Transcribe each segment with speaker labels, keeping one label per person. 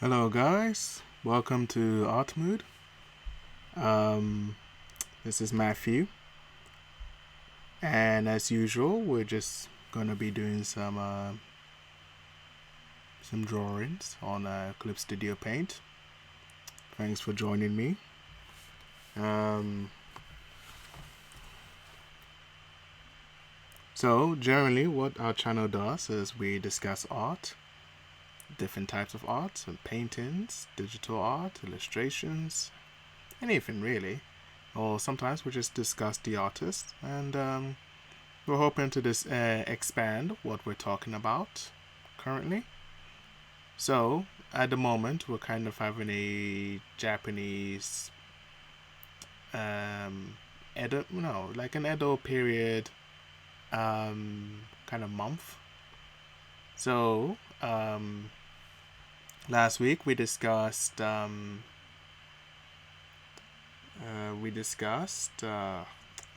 Speaker 1: Hello, guys. Welcome to Art Mood. Um, this is Matthew, and as usual, we're just gonna be doing some drawings on Clip Studio Paint. Thanks for joining me. Um, so generally, what our channel does is we discuss art, different types of art, paintings, digital art, illustrations, anything really. Or sometimes we just discuss the artist, and we're hoping to expand what we're talking about currently. So at the moment, we're kind of having a Japanese Edo, no, like an Edo period kind of month. So last week we discussed oh,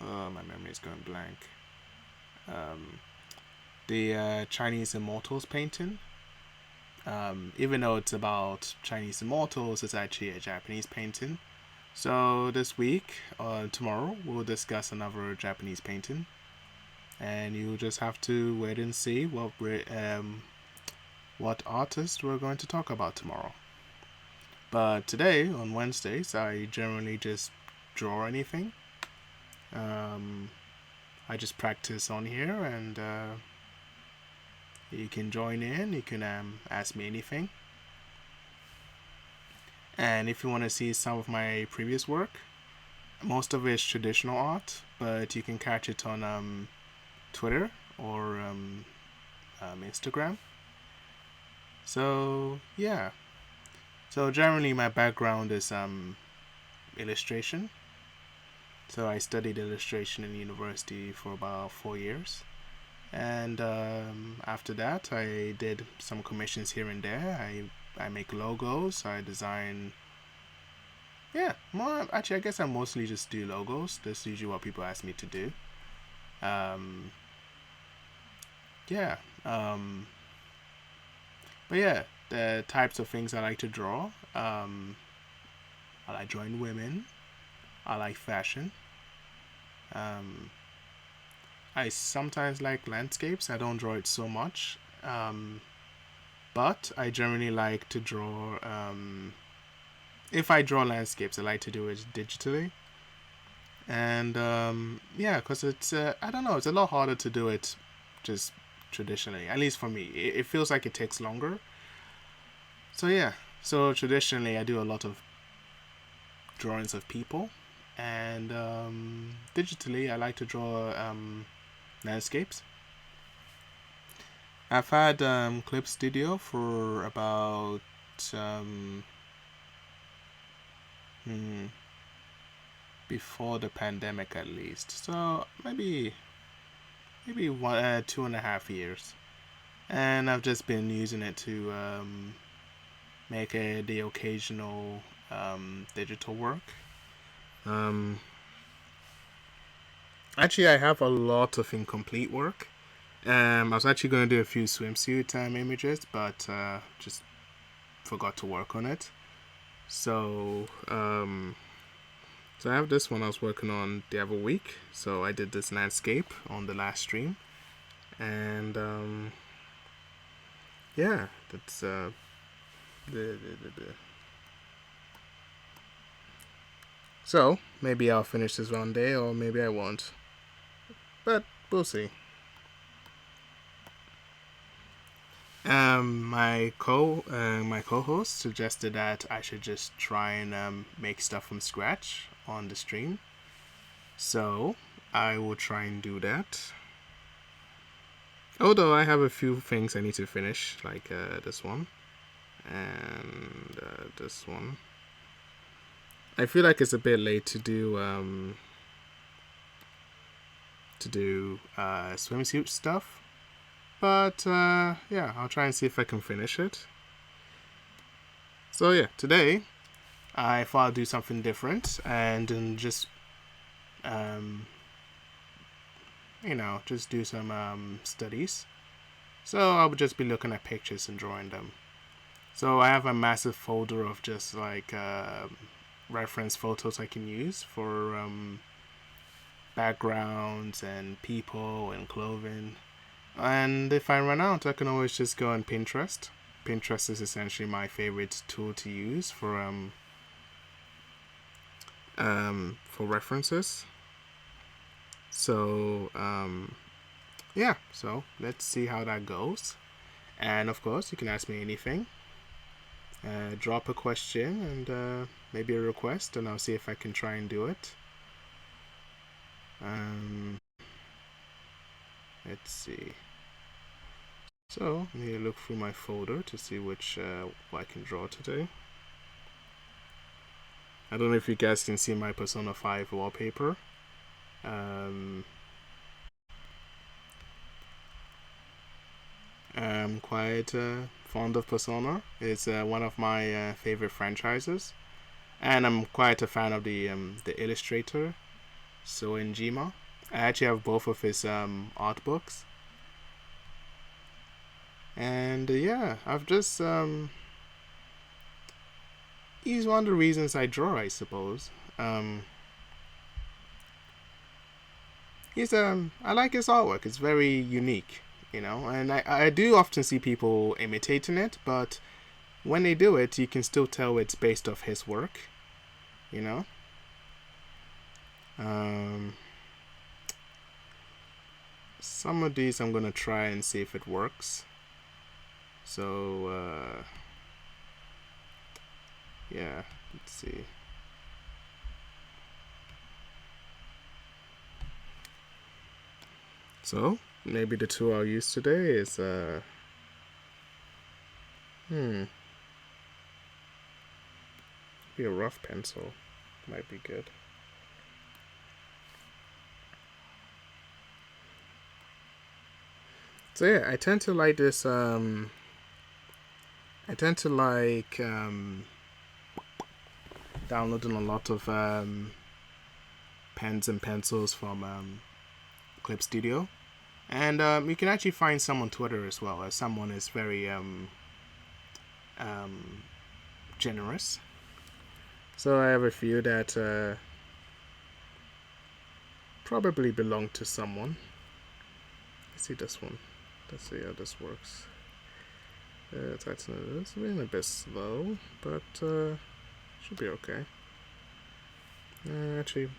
Speaker 1: my memory is going blank. The Chinese immortals painting. Even though it's about Chinese immortals, it's actually a Japanese painting. So this week, tomorrow, we'll discuss another Japanese painting, and you'll just have to wait and see what artist we're going to talk about tomorrow. But today, on Wednesdays, I generally just draw anything. I just practice on here, and you can join in. You can ask me anything. And if you want to see some of my previous work, most of it is traditional art, but you can catch it on Twitter or Instagram. So yeah. So generally, my background is illustration. So I studied illustration in university for about 4 years, and after that, I did some commissions here and there. I make logos. I design. Yeah, more actually, I guess I mostly just do logos. That's usually what people ask me to do. Um, yeah. But yeah, the types of things I like to draw. I like drawing women. I like fashion. Um, I sometimes like landscapes. I don't draw it so much. But I generally like to draw. If I draw landscapes, I like to do it digitally. And yeah, because I don't know, it's a lot harder to do it just traditionally, at least for me. It feels like it takes longer. So yeah, so traditionally I do a lot of drawings of people, and digitally I like to draw landscapes. I've had Clip Studio for about um, hmm, before the pandemic at least. So maybe 2.5 years, and I've just been using it to make the occasional digital work. Um, Actually, I have a lot of incomplete work. I was actually going to do a few swimsuit images, but just forgot to work on it. So, so I have this one I was working on the other week. So I did this landscape on the last stream, and yeah, that's the. So maybe I'll finish this one day, or maybe I won't. But we'll see. My co-host suggested that I should just try and make stuff from scratch on the stream. So I will try and do that. Although I have a few things I need to finish, like this one and this one. I feel like it's a bit late to do swimsuit stuff. But yeah, I'll try and see if I can finish it. So yeah, today I thought I'd do something different and just um, just do some studies. So I'll just be looking at pictures and drawing them. So I have a massive folder of just like reference photos I can use for backgrounds and people and clothing. And if I run out, I can always just go on Pinterest. Pinterest is essentially my favorite tool to use for references. So yeah, so let's see how that goes. And of course, you can ask me anything. Drop a question and maybe a request, and I'll see if I can try and do it. Let's see. So let me look through my folder to see which what I can draw today. I don't know if you guys can see my Persona 5 wallpaper. I'm quite fond of Persona. It's one of my favorite franchises, and I'm quite a fan of the illustrator, Soenjima. I actually have both of his art books, and yeah, I've just he's one of the reasons I draw, I suppose. He's I like his artwork. It's very unique, and I do often see people imitating it, but when they do it, you can still tell it's based off his work, you know. Some of these I'm gonna try and see if it works. So yeah, let's see. So maybe the tool I'll use today is be a rough pencil. Might be good. So yeah, I tend to like this. I tend to like downloading a lot of pens and pencils from Clip Studio, and you can actually find some on Twitter as well. As someone is very generous. So I have a few that probably belong to someone. Let's see this one. Let's see how this works. It's been a bit slow, but should be okay. Actually,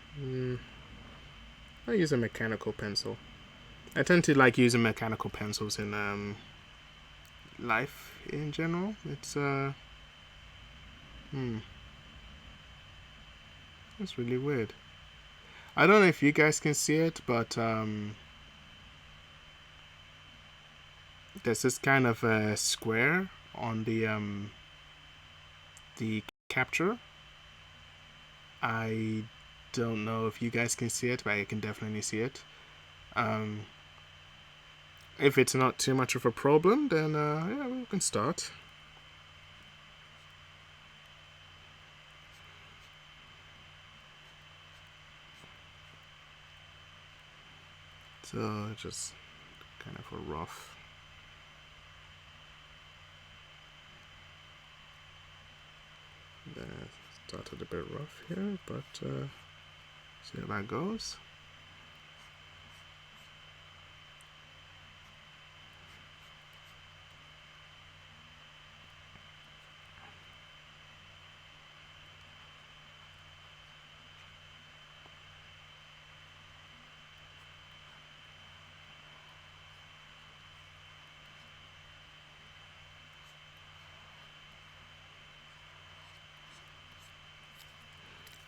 Speaker 1: I use a mechanical pencil. I tend to like using mechanical pencils in life in general. It's that's really weird. I don't know if you guys can see it, but there's this kind of a square on the capture. I don't know if you guys can see it, but I can definitely see it. If it's not too much of a problem, then yeah, we can start. So just kind of a rough. Started a bit rough here, but see how that goes.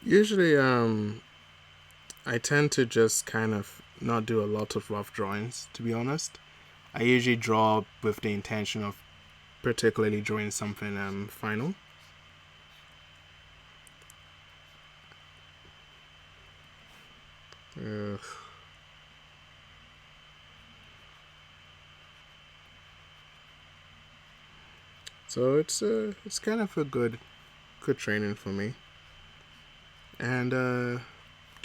Speaker 1: Usually, I tend to just kind of not do a lot of rough drawings, to be honest. I usually draw with the intention of particularly drawing something final. So it's kind of a good training for me. And to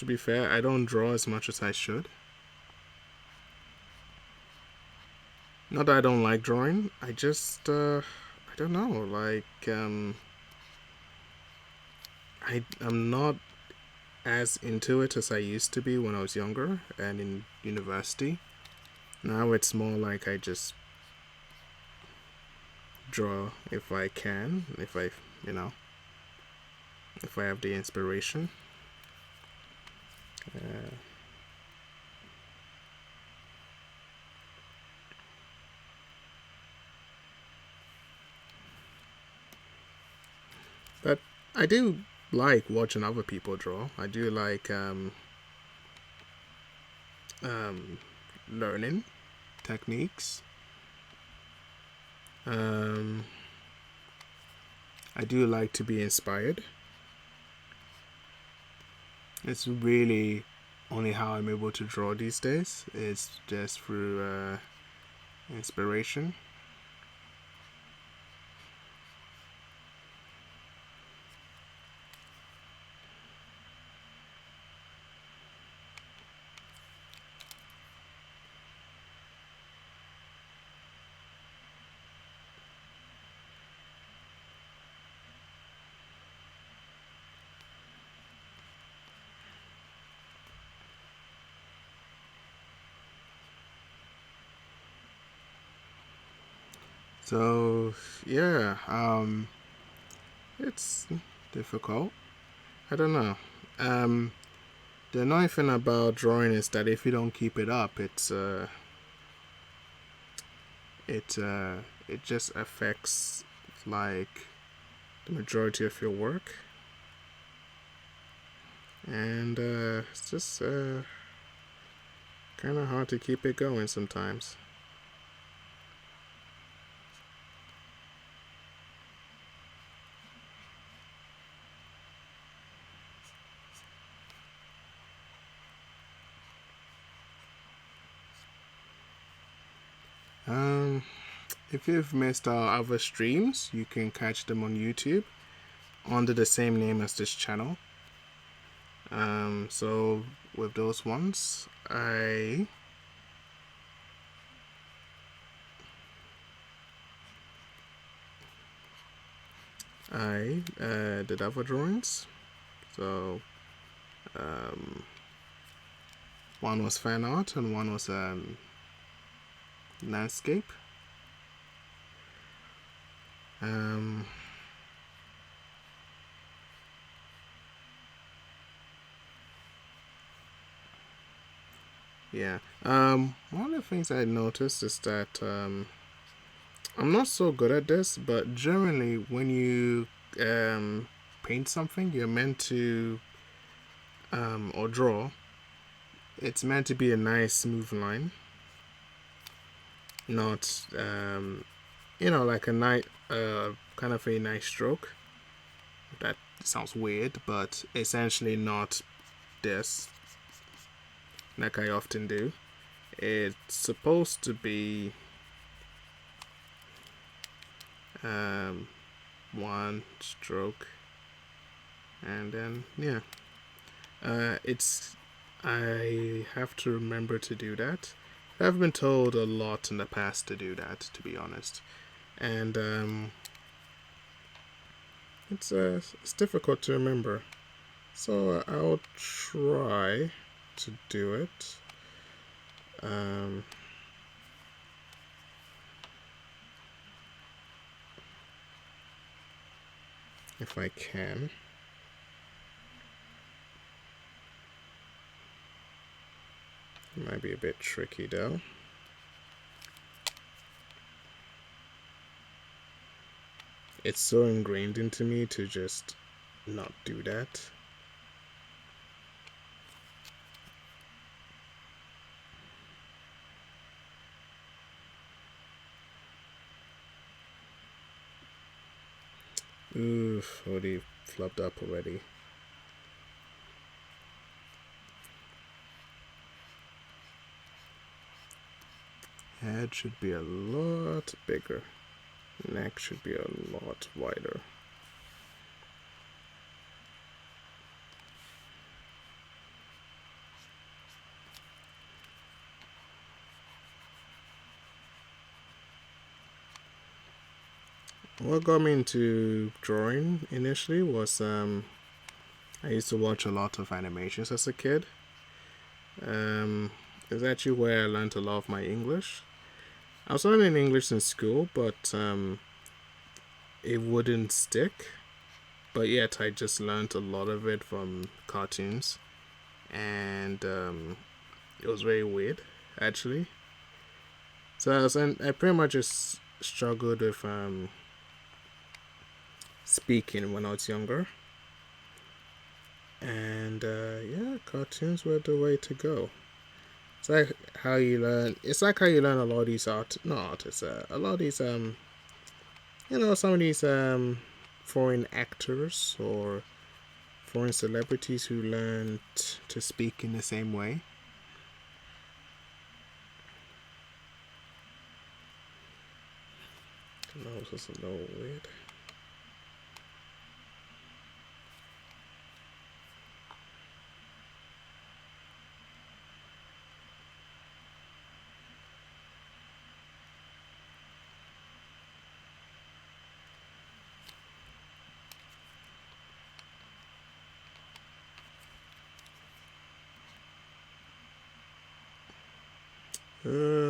Speaker 1: be fair, I don't draw as much as I should. Not that I don't like drawing. I just I don't know, like I'm not as into it as I used to be when I was younger and in university. Now it's more like I just draw if I can, if I, you know, if I have the inspiration. Uh, but I do like watching other people draw. I do like um, learning techniques. Um, I do like to be inspired. It's really only how I'm able to draw these days. It's just through inspiration. So yeah, it's difficult. I don't know. Um, the annoying thing about drawing is that if you don't keep it up, it uh, it just affects like the majority of your work, and it's just kind of hard to keep it going sometimes. Um, if you've missed our other streams, you can catch them on YouTube under the same name as this channel. So with those ones, I did other drawings. So um, one was fan art and one was landscape. Um, yeah. One of the things I noticed is that I'm not so good at this, but generally when you paint something, you're meant to or draw. It's meant to be a nice smooth line, not like a nice kind of a nice stroke. That sounds weird, but essentially not this, like I often do. It's supposed to be one stroke, and then yeah, it's I have to remember to do that. I've been told a lot in the past to do that, to be honest, and it's difficult to remember. So I'll try to do it. If I can. It might be a bit tricky though. It's so ingrained into me to just not do that. Oof, already flopped up already. Head should be a lot bigger. Neck should be a lot wider. what got me into drawing initially was I used to watch a lot of animations as a kid. Um, it's actually where I learned a lot of my English. I was learning English in school, but it wouldn't stick. But yet, I just learned a lot of it from cartoons, and it was very weird, actually. So I pretty much just struggled with speaking when I was younger, and yeah, cartoons were the way to go. It's like how you learn. It's like how you learn a lot of these not artists. A lot of these some of these foreign actors or foreign celebrities who learned to speak in the same way. No, it's just a little weird.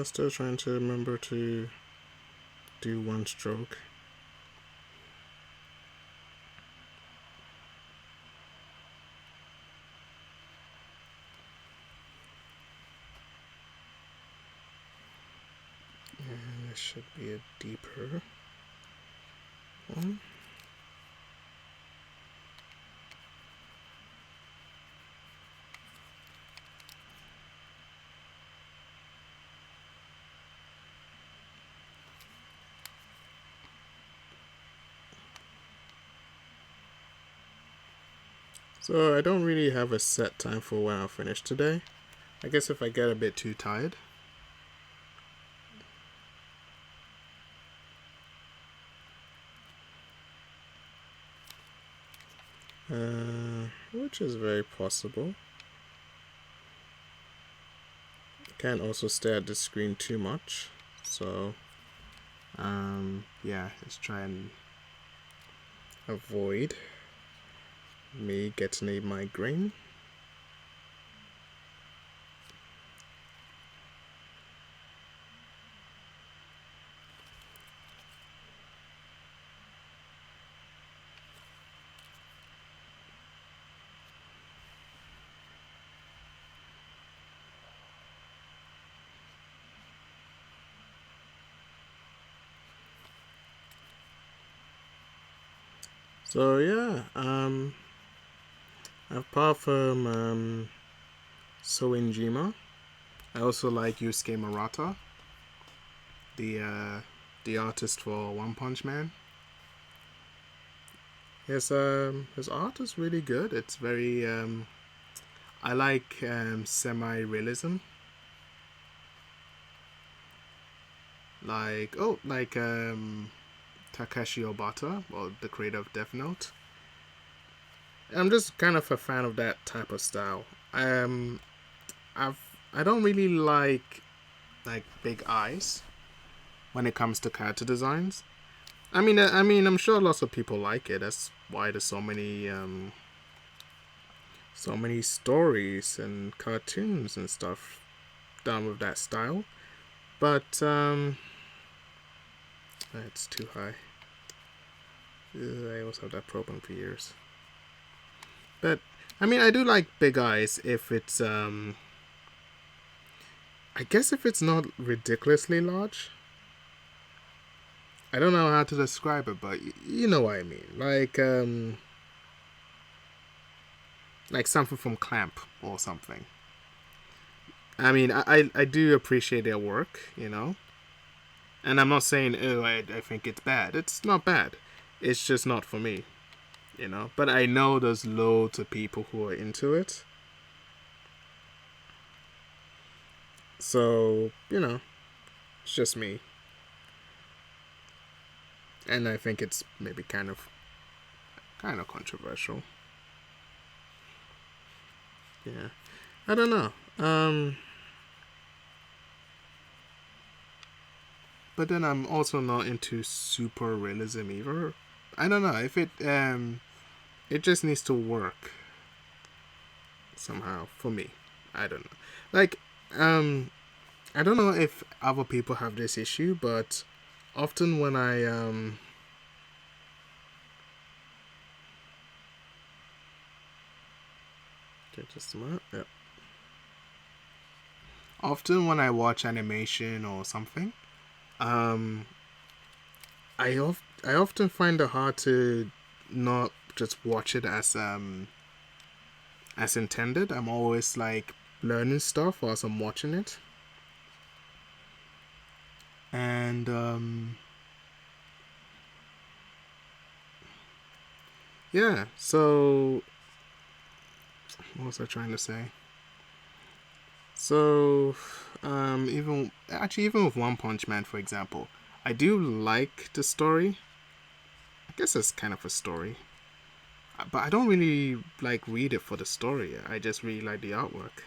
Speaker 1: Still trying to remember to do one stroke. And this should be a deeper one. So I don't really have a set time for when I'll finish today. I guess if I get a bit too tired. Which is very possible. Can't also stare at the screen too much. So, yeah, let's try and avoid me getting a migraine. So yeah, apart from Soinjima, I also like Yusuke Murata, the artist for One Punch Man. His art is really good. It's very I like semi-realism. Like Takeshi Obata, or the creator of Death Note. I'm just kind of a fan of that type of style. I don't really like big eyes when it comes to character designs. I'm sure lots of people like it. That's why there's so many stories and cartoons and stuff done with that style. But it's too high. I also have that problem for years. But I do like big eyes if it's I guess if it's not ridiculously large. I don't know how to describe it, but you know what I mean. Like something from Clamp or something. I do appreciate their work, and I'm not saying I think it's bad. It's not bad. It's just not for me, But I know there's loads of people who are into it. So, it's just me. And I think it's maybe kind of controversial. Yeah. I don't know. but then I'm also not into super realism either. I don't know if it just needs to work somehow for me. I don't know. Like um I don't know if other people have this issue, but often when I okay, just a minute. Yeah. Often when I watch animation or something, um I often find it hard to not just watch it as intended. I'm always like learning stuff whilst I'm watching it. And yeah, so what was I trying to say? So even with One Punch Man, for example, I do like the story. I guess it's kind of a story, but I don't really like read it for the story. I just really like the artwork.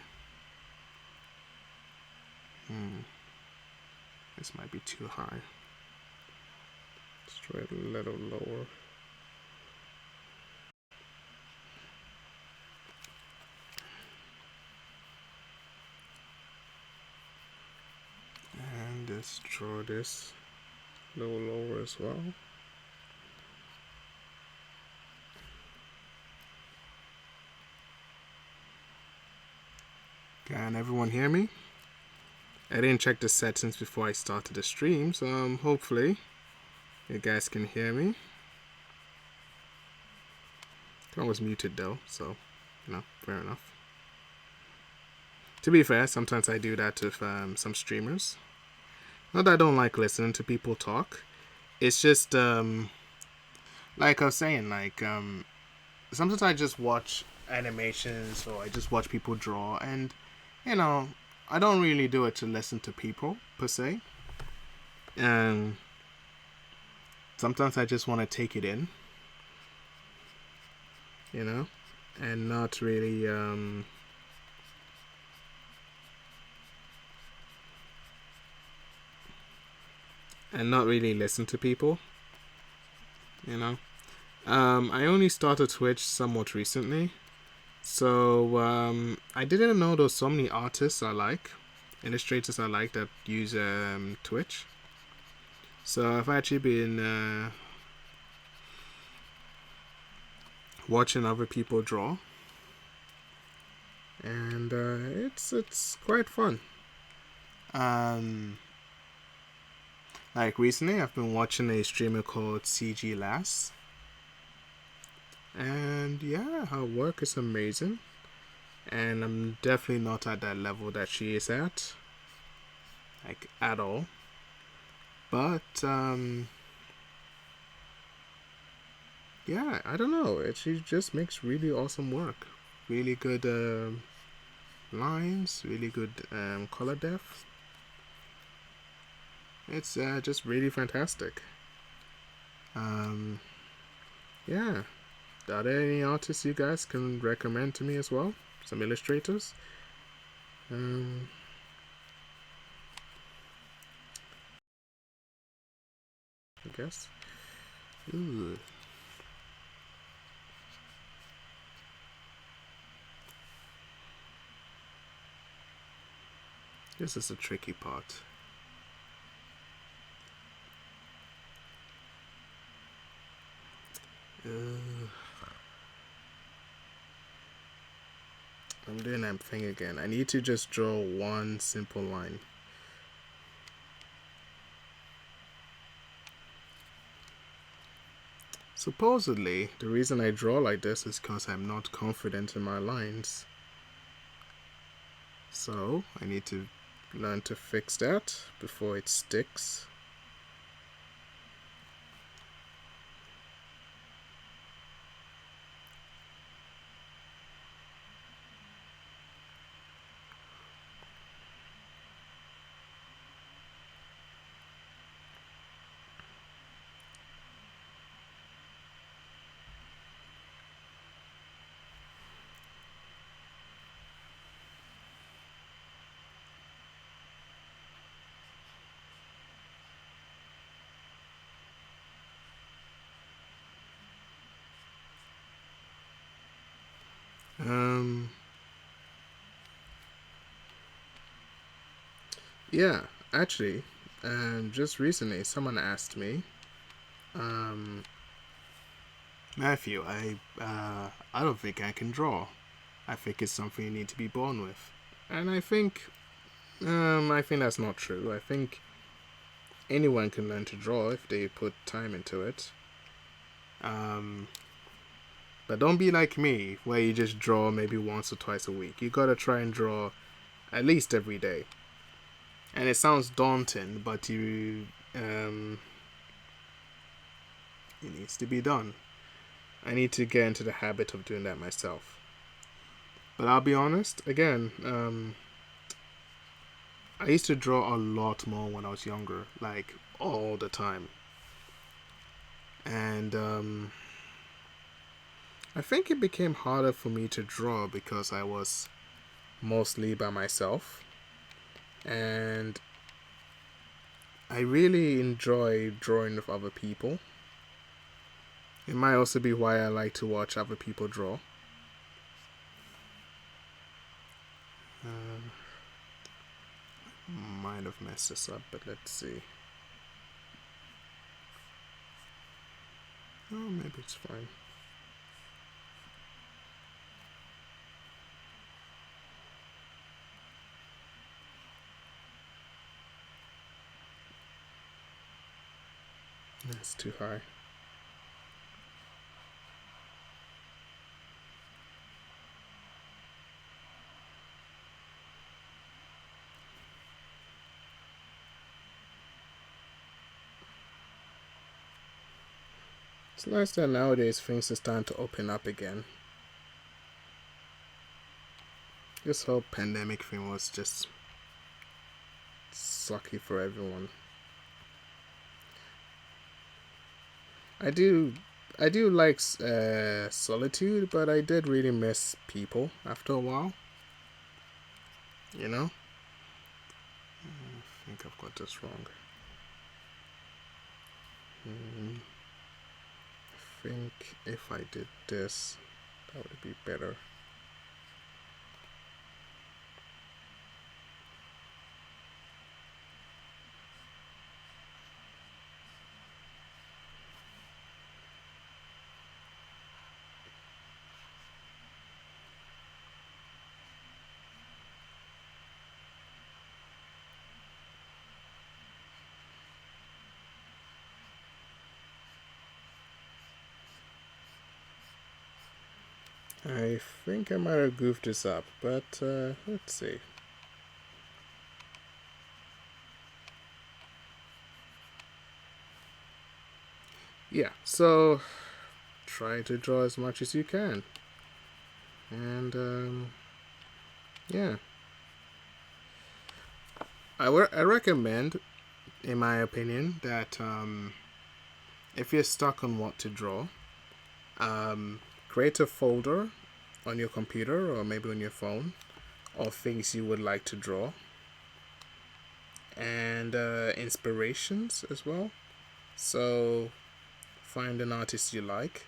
Speaker 1: This might be too high. Let's try it a little lower. And let's draw this a little lower as well. Can everyone hear me? I didn't check the settings before I started the stream, so hopefully you guys can hear me. I was muted though, so fair enough. To be fair, sometimes I do that with some streamers. Not that I don't like listening to people talk. It's just like I was saying, sometimes I just watch animations or I just watch people draw, and I don't really do it to listen to people per se. And sometimes I just want to take it in, and not really listen to people. I only started Twitch somewhat recently, so I didn't know there's so many artists I like, illustrators I like that use Twitch. So I've actually been watching other people draw, and it's quite fun. Like recently, I've been watching a streamer called CG Lass, and yeah, her work is amazing. And I'm definitely not at that level that she is at, like at all. But yeah, I don't know. She just makes really awesome work. Really good lines, really good color depth. It's just really fantastic. Yeah. Are there any artists you guys can recommend to me as well? Some illustrators? I guess. Ooh. This is a tricky part. I'm doing that thing again. I need to just draw one simple line. Supposedly, the reason I draw like this is because I'm not confident in my lines. So, I need to learn to fix that before it sticks. yeah, actually, just recently someone asked me, Matthew, I don't think I can draw. I think it's something you need to be born with. And I think that's not true. I think anyone can learn to draw if they put time into it. But don't be like me, where you just draw maybe once or twice a week. You gotta try and draw at least every day. And it sounds daunting, but it needs to be done. I need to get into the habit of doing that myself. But I'll be honest, again, I used to draw a lot more when I was younger, like all the time. And I think it became harder for me to draw because I was mostly by myself. And I really enjoy drawing with other people. It might also be why I like to watch other people draw. Might have messed this up, but let's see. Oh, maybe it's fine. That's too high. It's nice that nowadays things are starting to open up again. This whole pandemic thing was just sucky for everyone. I do like solitude, but I did really miss people after a while. You know? I think I've got this wrong. I think if I did this, that would be better. I think I might have goofed this up, but let's see. Yeah, so try to draw as much as you can. And yeah. I recommend, in my opinion, that if you're stuck on what to draw, create a folder on your computer or maybe on your phone of things you would like to draw and inspirations as well. So find an artist you like.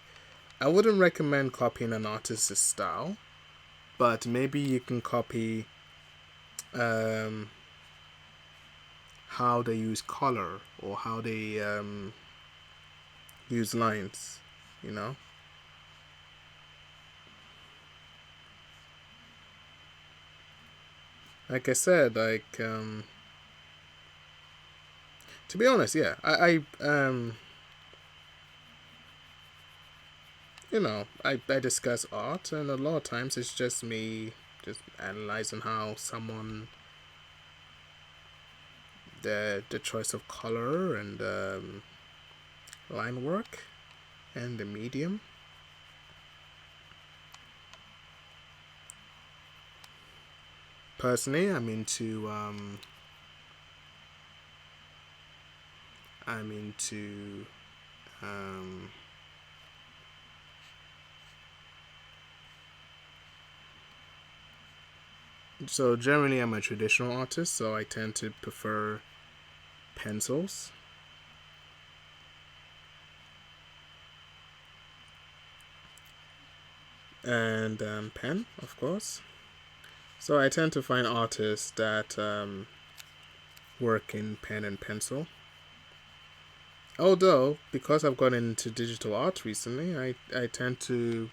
Speaker 1: I wouldn't recommend copying an artist's style, but maybe you can copy how they use color or how they use lines, you know. Like I said, to be honest, yeah, I discuss art, and a lot of times it's just me just analyzing how someone the choice of color and line work and the medium. Personally, I'm into so generally I'm a traditional artist, so I tend to prefer pencils. and pen, of course. So I tend to find artists that work in pen and pencil. Although, because I've gotten into digital art recently, I tend to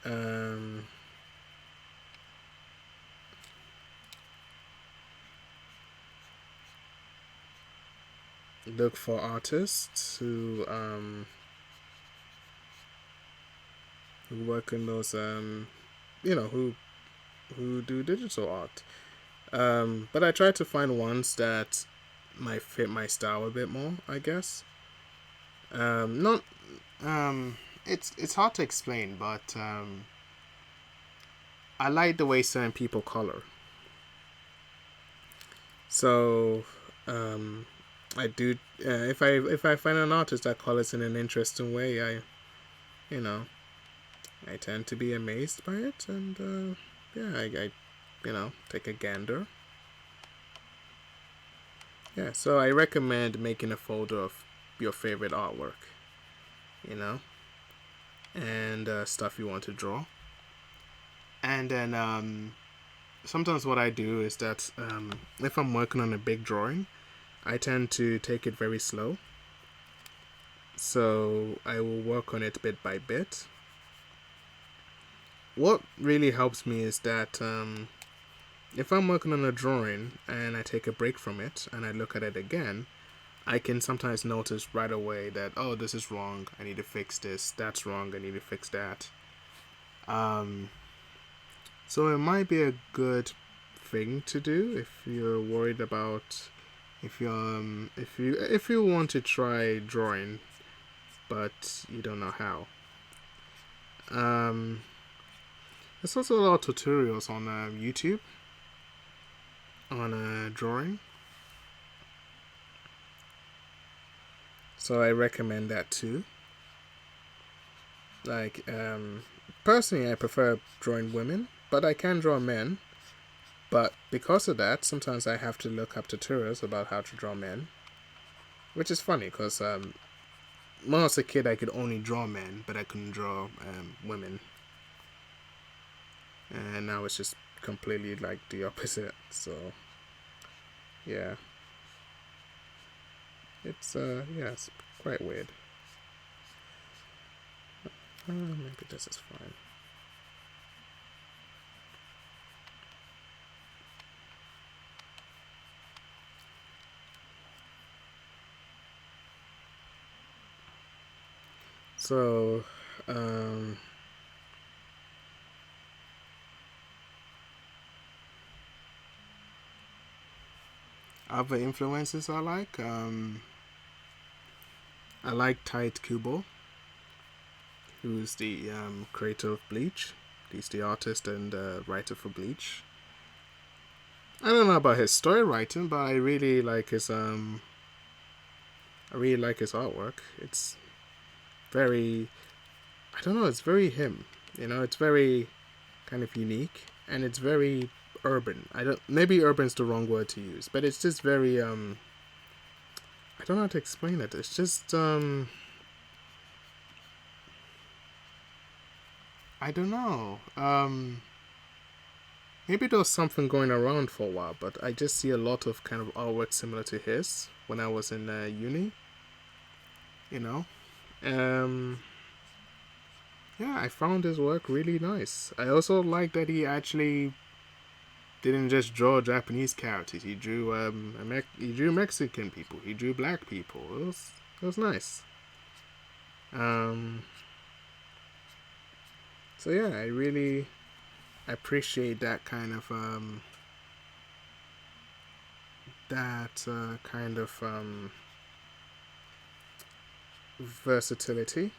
Speaker 1: um, look for artists who work in those who do digital art. But I try to find ones that might fit my style a bit more, I guess. Not it's hard to explain, but I like the way certain people color. So um, I do. If I find an artist that colors in an interesting way, you know I tend to be amazed by it, and yeah, I take a gander. Yeah, so I recommend making a folder of your favorite artwork, you know, and stuff you want to draw. And then sometimes what I do is that if I'm working on a big drawing, I tend to take it very slow. So I will work on it bit by bit. What really helps me is that if I'm working on a drawing and I take a break from it and I look at it again, I can sometimes notice right away that, oh, this is wrong, I need to fix this, that's wrong, I need to fix that. Um, so it might be a good thing to do if you're worried about if you want to try drawing but you don't know how. Um, there's also a lot of tutorials on YouTube on drawing, so I recommend that too. Like personally, I prefer drawing women, but I can draw men. But because of that, sometimes I have to look up tutorials about how to draw men, which is funny because when I was a kid, I could only draw men, but I couldn't draw women, and now it's just completely like the opposite. So yeah, it's quite weird. Maybe this is fine. So, other influences I like Tite Kubo, who's the creator of Bleach. He's the artist and writer for Bleach. I don't know about his story writing, but I really like his artwork. It's very, I don't know, it's very him. It's very kind of unique and it's very urban. I don't maybe urban's the wrong word to use, but it's just very I don't know how to explain it. It's just I don't know. Maybe there was something going around for a while, but I just see a lot of kind of artwork similar to his when I was in uni. You know, um, yeah, I found his work really nice. I also like that he actually didn't just draw Japanese characters. He drew he drew Mexican people. He drew black people. It was nice. Um, so yeah, I really appreciate that kind of versatility.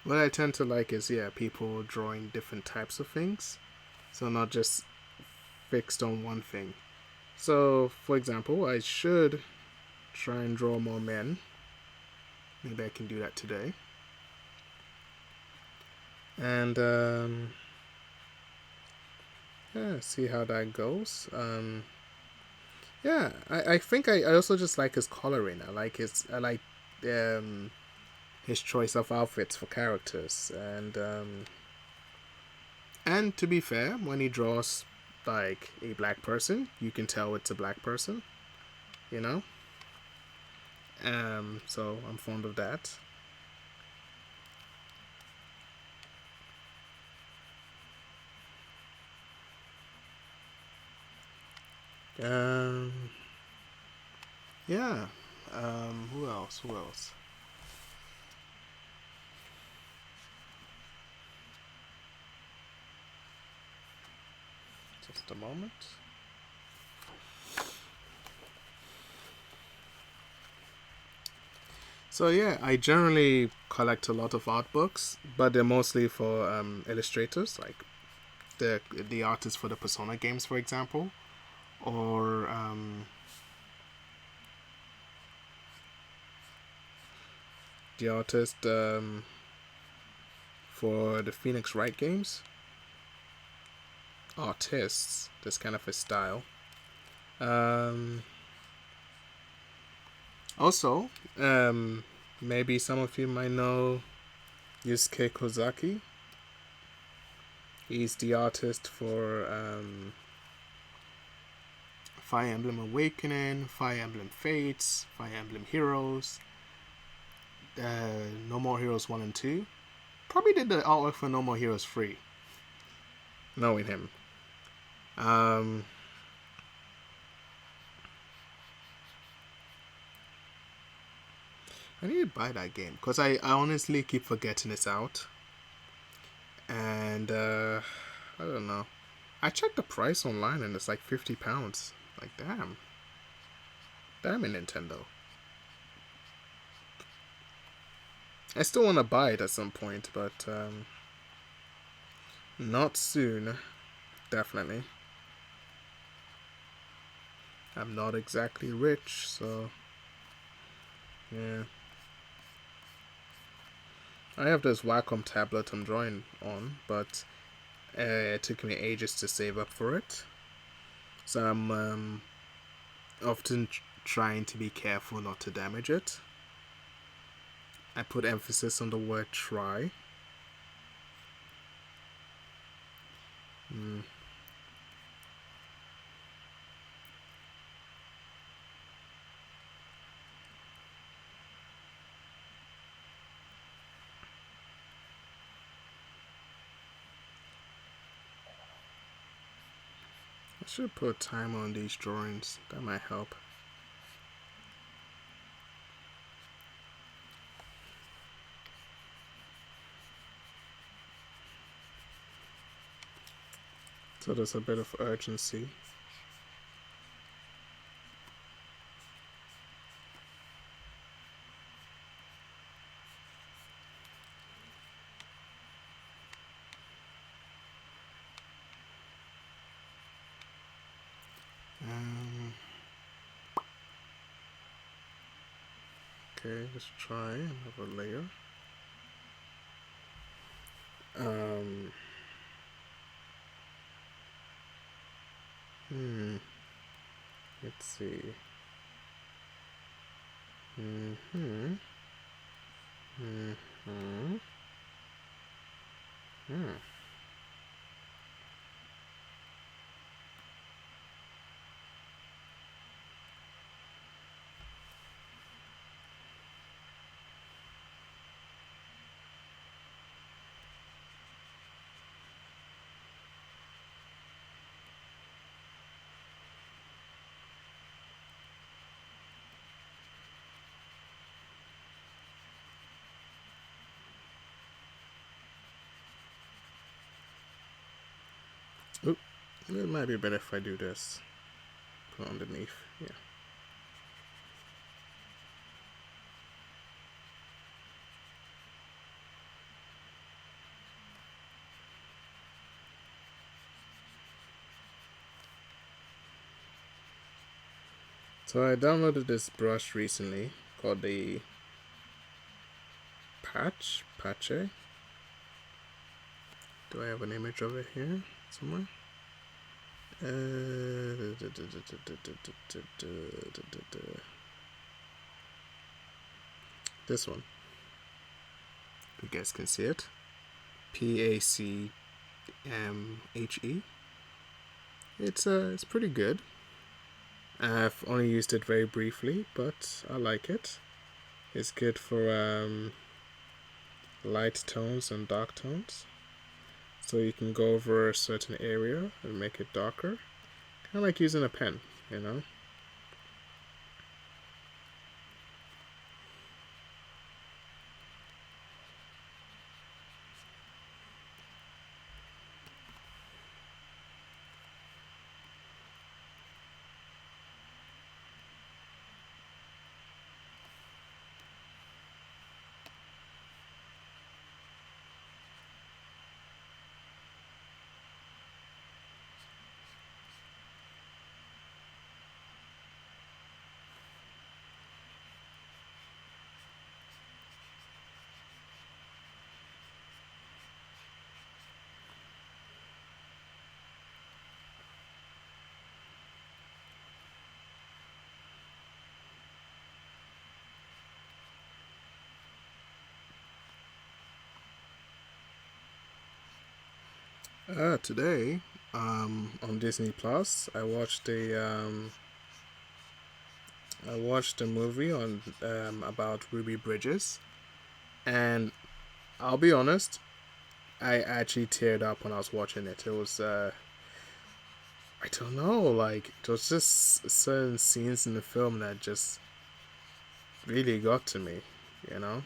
Speaker 1: What I tend to like is, yeah, people drawing different types of things, so not just fixed on one thing. So, for example, I should try and draw more men. Maybe I can do that today. And yeah, see how that goes. Yeah, I think I also just like his coloring. I like his choice of outfits for characters, and to be fair, when he draws like a black person, you can tell it's a black person, you know. So I'm fond of that. Um, yeah. Who else? Who else? Just a moment. So yeah, I generally collect a lot of art books, but they're mostly for illustrators, like the artists for the Persona games, for example, or the artist for the Phoenix Wright games. Artists, this kind of a style. Um, Also, maybe some of you might know Yusuke Kozaki. He's the artist for Fire Emblem Awakening, Fire Emblem Fates, Fire Emblem Heroes, No More Heroes 1 and 2. Probably did the artwork for No More Heroes 3, knowing him. Um, I need to buy that game because I honestly keep forgetting it's out. And I don't know. I checked the price online and it's like £50. Like, damn. Damn it, Nintendo. I still want to buy it at some point, but not soon. Definitely. I'm not exactly rich, so yeah. I have this Wacom tablet I'm drawing on, but it took me ages to save up for it. So I'm often trying to be careful not to damage it. I put emphasis on the word try. Mm. I should put time on these drawings. That might help. So there's a bit of urgency. Um, okay, let's try another layer. Um, hmm. Let's see. Mm-hmm. Mm-hmm. Hmm. Oop. It might be better if I do this. Put underneath. Yeah. So I downloaded this brush recently called the Patche. Do I have an image of it here somewhere? This one, you guys can see it. Pacmhe. It's pretty good. I've only used it very briefly, but I like it. It's good for light tones and dark tones. So you can go over a certain area and make it darker. Kind of like using a pen, you know? Today, on Disney Plus, I watched a movie on about Ruby Bridges, and I'll be honest, I actually teared up when I was watching it. It was I don't know, like it was just certain scenes in the film that just really got to me, you know,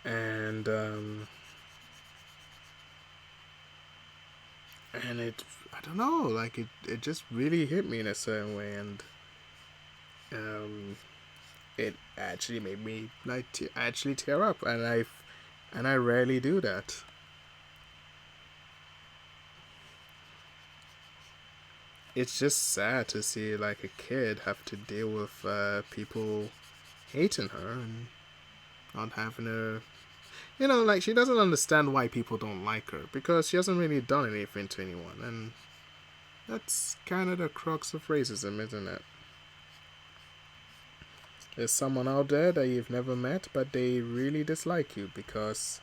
Speaker 1: and and it I don't know, like it just really hit me in a certain way, and um it actually made me like actually tear up, and I rarely do that. It's just sad to see like a kid have to deal with people hating her and not having her. You know, like she doesn't understand why people don't like her because she hasn't really done anything to anyone, and that's kind of the crux of racism, isn't it? There's someone out there that you've never met, but they really dislike you because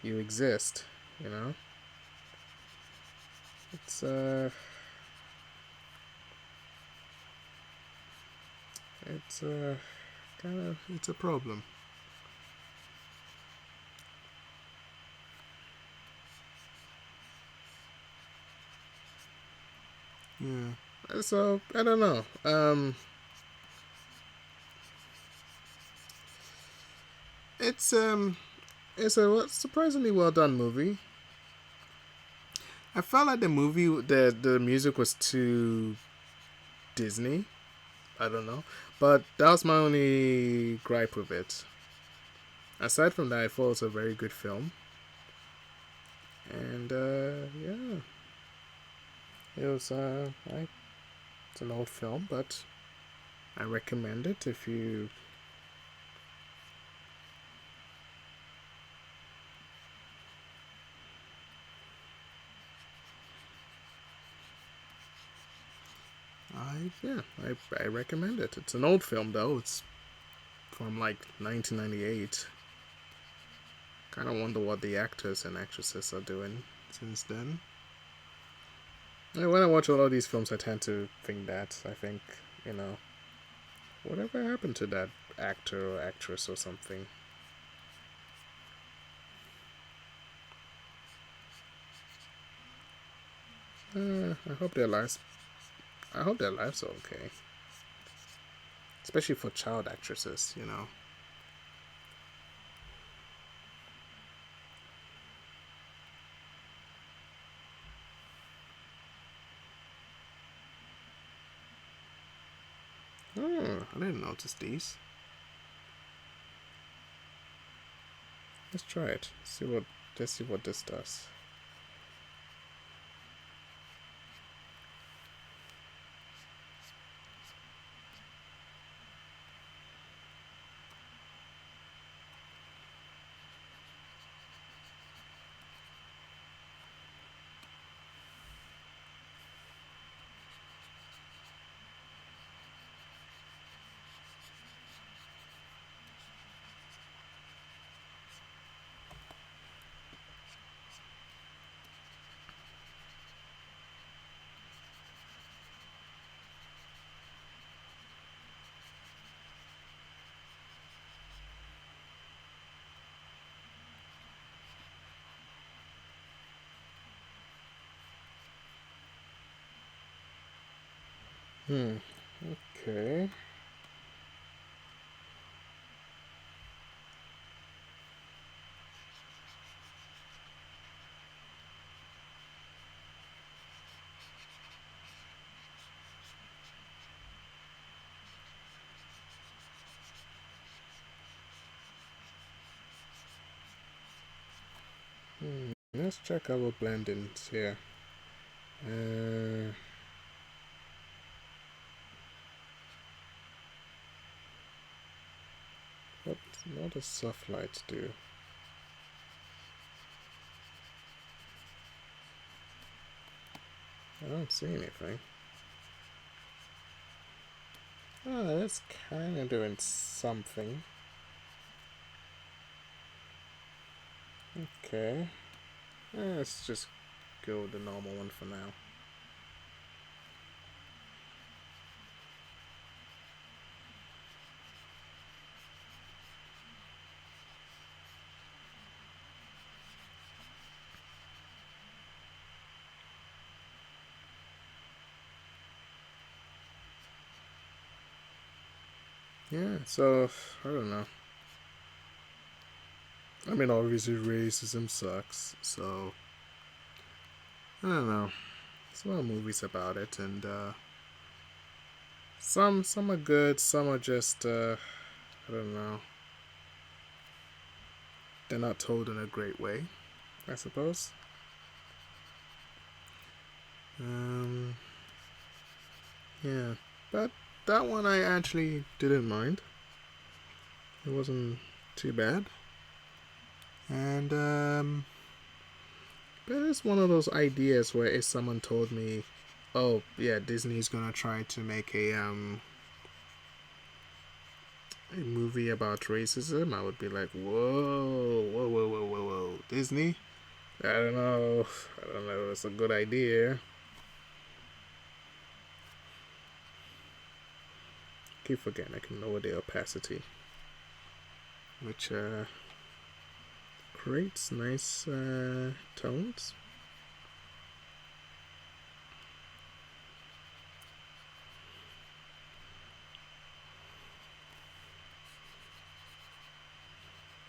Speaker 1: you exist. You know, it's it's kind of it's a problem. Yeah. So I don't know. It's it's a surprisingly well done movie. I felt like the music was too Disney. I don't know, but that was my only gripe with it. Aside from that, I thought it was a very good film, and yeah, it was it's an old film, but I recommend it if you. I recommend it. It's an old film though. It's from like 1998. Kind of wonder what the actors and actresses are doing since then. And when I watch all of these films, I tend to think that. I think, you know, whatever happened to that actor or actress or something? I hope their lives. I hope their lives are okay, especially for child actresses. You know. Oh, I didn't notice these. Let's try it. See what. Let's see what this does. Hmm. Okay. Let's check our blendings here. What does soft lights do? I don't see anything. Oh, that's kind of doing something. Okay. Let's just go with the normal one for now. Yeah, so, I don't know. I mean, obviously racism sucks, so I don't know. There's a lot of movies about it, and some are good, some are just I don't know. They're not told in a great way, I suppose. Um, yeah, but that one I actually didn't mind. It wasn't too bad, and but it's one of those ideas where if someone told me, "Oh, yeah, Disney's gonna try to make a movie about racism," I would be like, "Whoa, whoa, whoa, whoa, whoa, whoa, Disney? I don't know. I don't know. It's a good idea." Keep forgetting I can lower the opacity, which creates nice tones.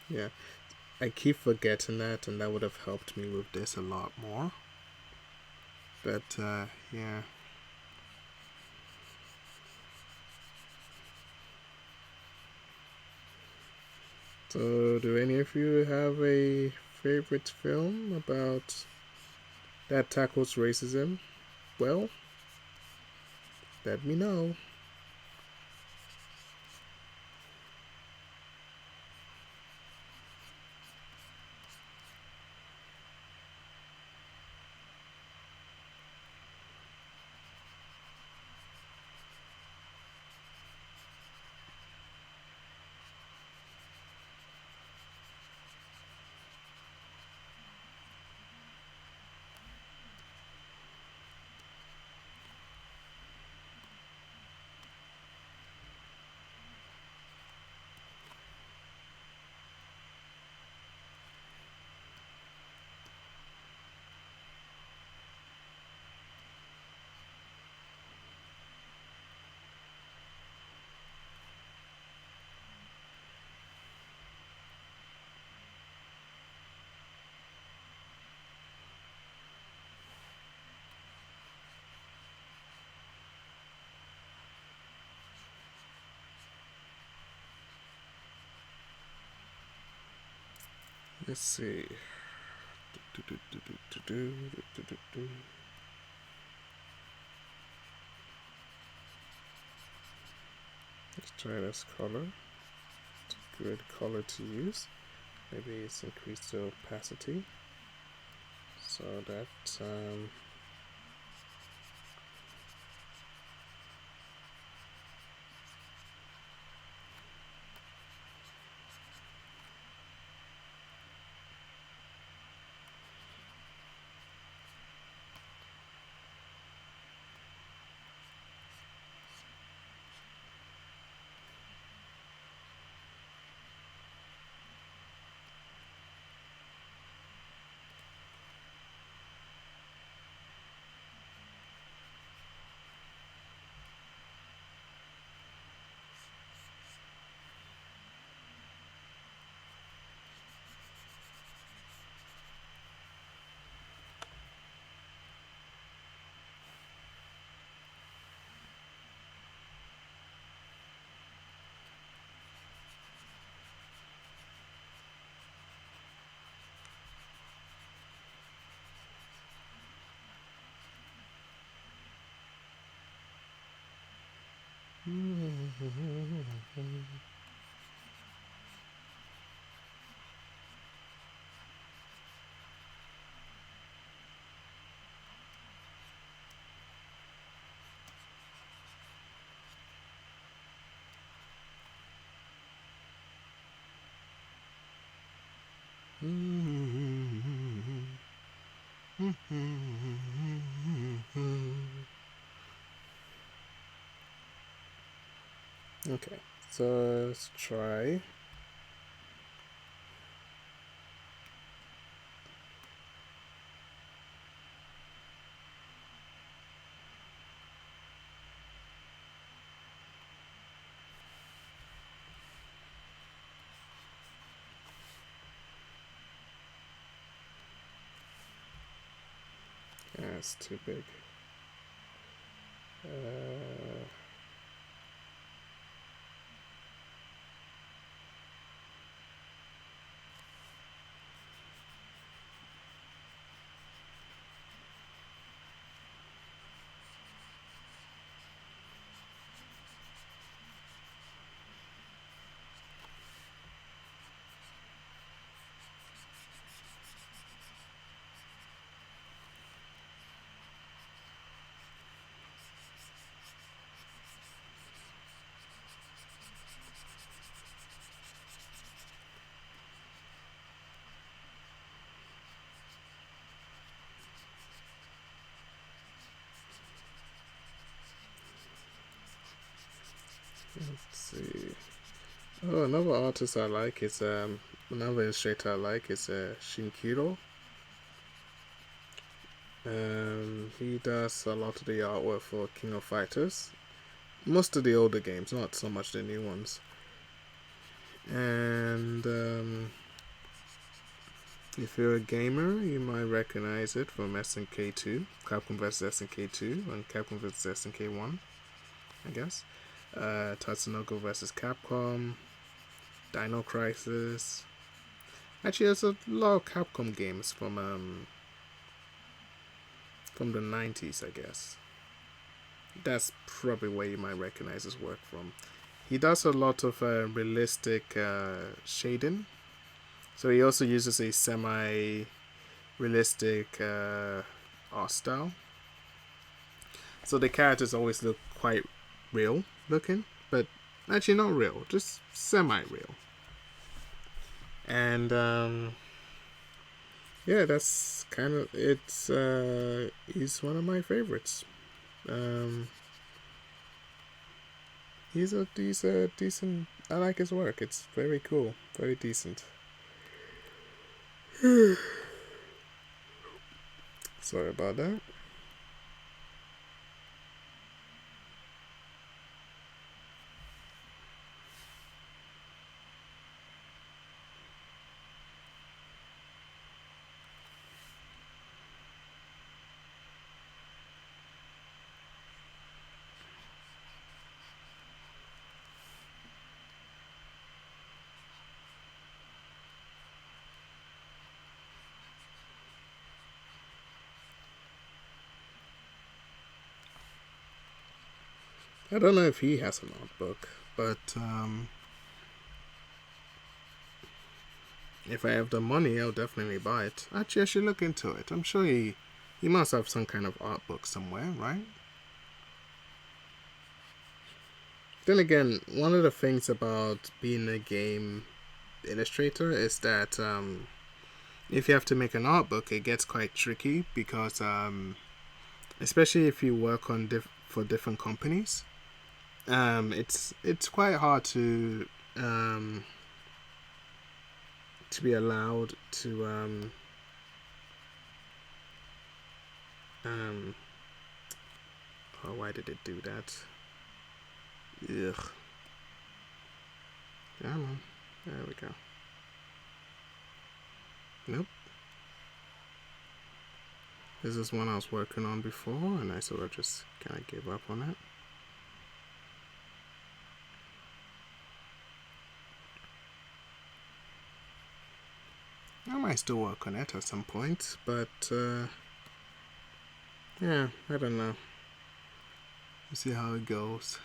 Speaker 1: Yeah, I keep forgetting that, and that would have helped me with this a lot more. But yeah. So, do any of you have a favorite film about that tackles racism? Well, let me know. Let's see. Let's try this color. It's a good color to use. Maybe it's increase the opacity so that Okay, so let's try. That's too big. Let's see. Oh, another artist I like is another illustrator I like is Shinkiro. He does a lot of the artwork for King of Fighters. Most of the older games, not so much the new ones. And if you're a gamer, you might recognize it from SNK 2, Capcom vs SNK 2, and Capcom vs SNK 1, I guess. Tatsunoko vs Capcom, Dino Crisis. Actually, there's a lot of Capcom games from the 90s, I guess. That's probably where you might recognize his work from. He does a lot of realistic shading. So he also uses a semi-realistic art style. So the characters always look quite real looking, but actually not real, just semi-real. And yeah, that's kind of it's. He's one of my favorites. He's a decent. I like his work. It's very cool, very decent. Sorry about that. I don't know if he has an art book, but if I have the money, I'll definitely buy it. Actually, I should look into it. I'm sure he must have some kind of art book somewhere, right? Then again, one of the things about being a game illustrator is that if you have to make an art book, it gets quite tricky because especially if you work on for different companies, it's quite hard to be allowed to oh, why did it do that? Ugh. Come on. There we go. Nope. This is one I was working on before, and I sort of just kind of gave up on it. I might still work on it at some point, but yeah, I don't know. We'll see how it goes.